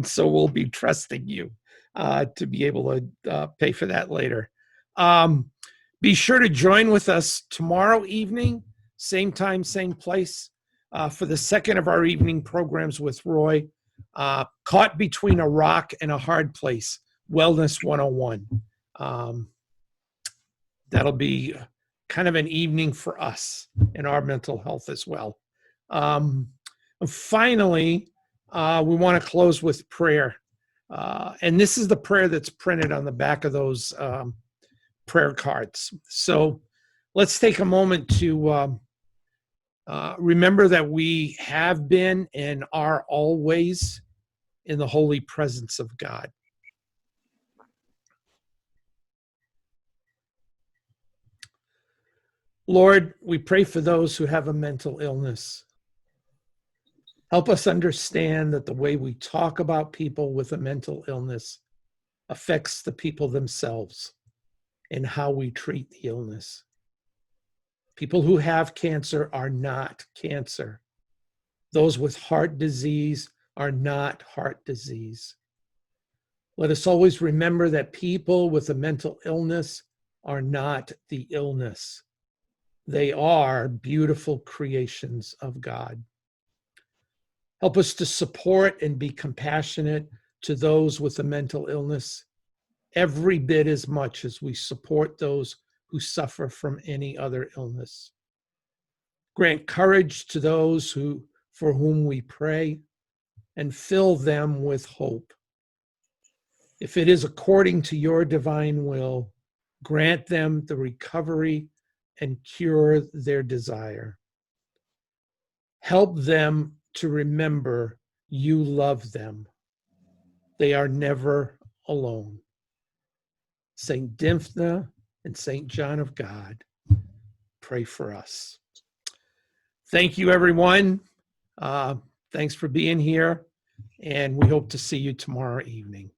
S1: So we'll be trusting you to be able to pay for that later. Be sure to join with us tomorrow evening, same time, same place, for the second of our evening programs with Roy, Caught Between a Rock and a Hard Place, Wellness 101. That'll be kind of an evening for us and our mental health as well. Finally, we want to close with prayer. And this is the prayer that's printed on the back of those prayer cards. So let's take a moment to remember that we have been and are always in the holy presence of God. Lord, we pray for those who have a mental illness. Help us understand that the way we talk about people with a mental illness affects the people themselves and how we treat the illness. People who have cancer are not cancer. Those with heart disease are not heart disease. Let us always remember that people with a mental illness are not the illness. They are beautiful creations of God. Help us to support and be compassionate to those with a mental illness every bit as much as we support those who suffer from any other illness. Grant courage to those for whom we pray, and fill them with hope. If it is according to your divine will, grant them the recovery and cure their desire. Help them to remember you love them. They are never alone. Saint Dymphna and Saint John of God, pray for us. Thank you, everyone. Thanks for being here, and we hope to see you tomorrow evening.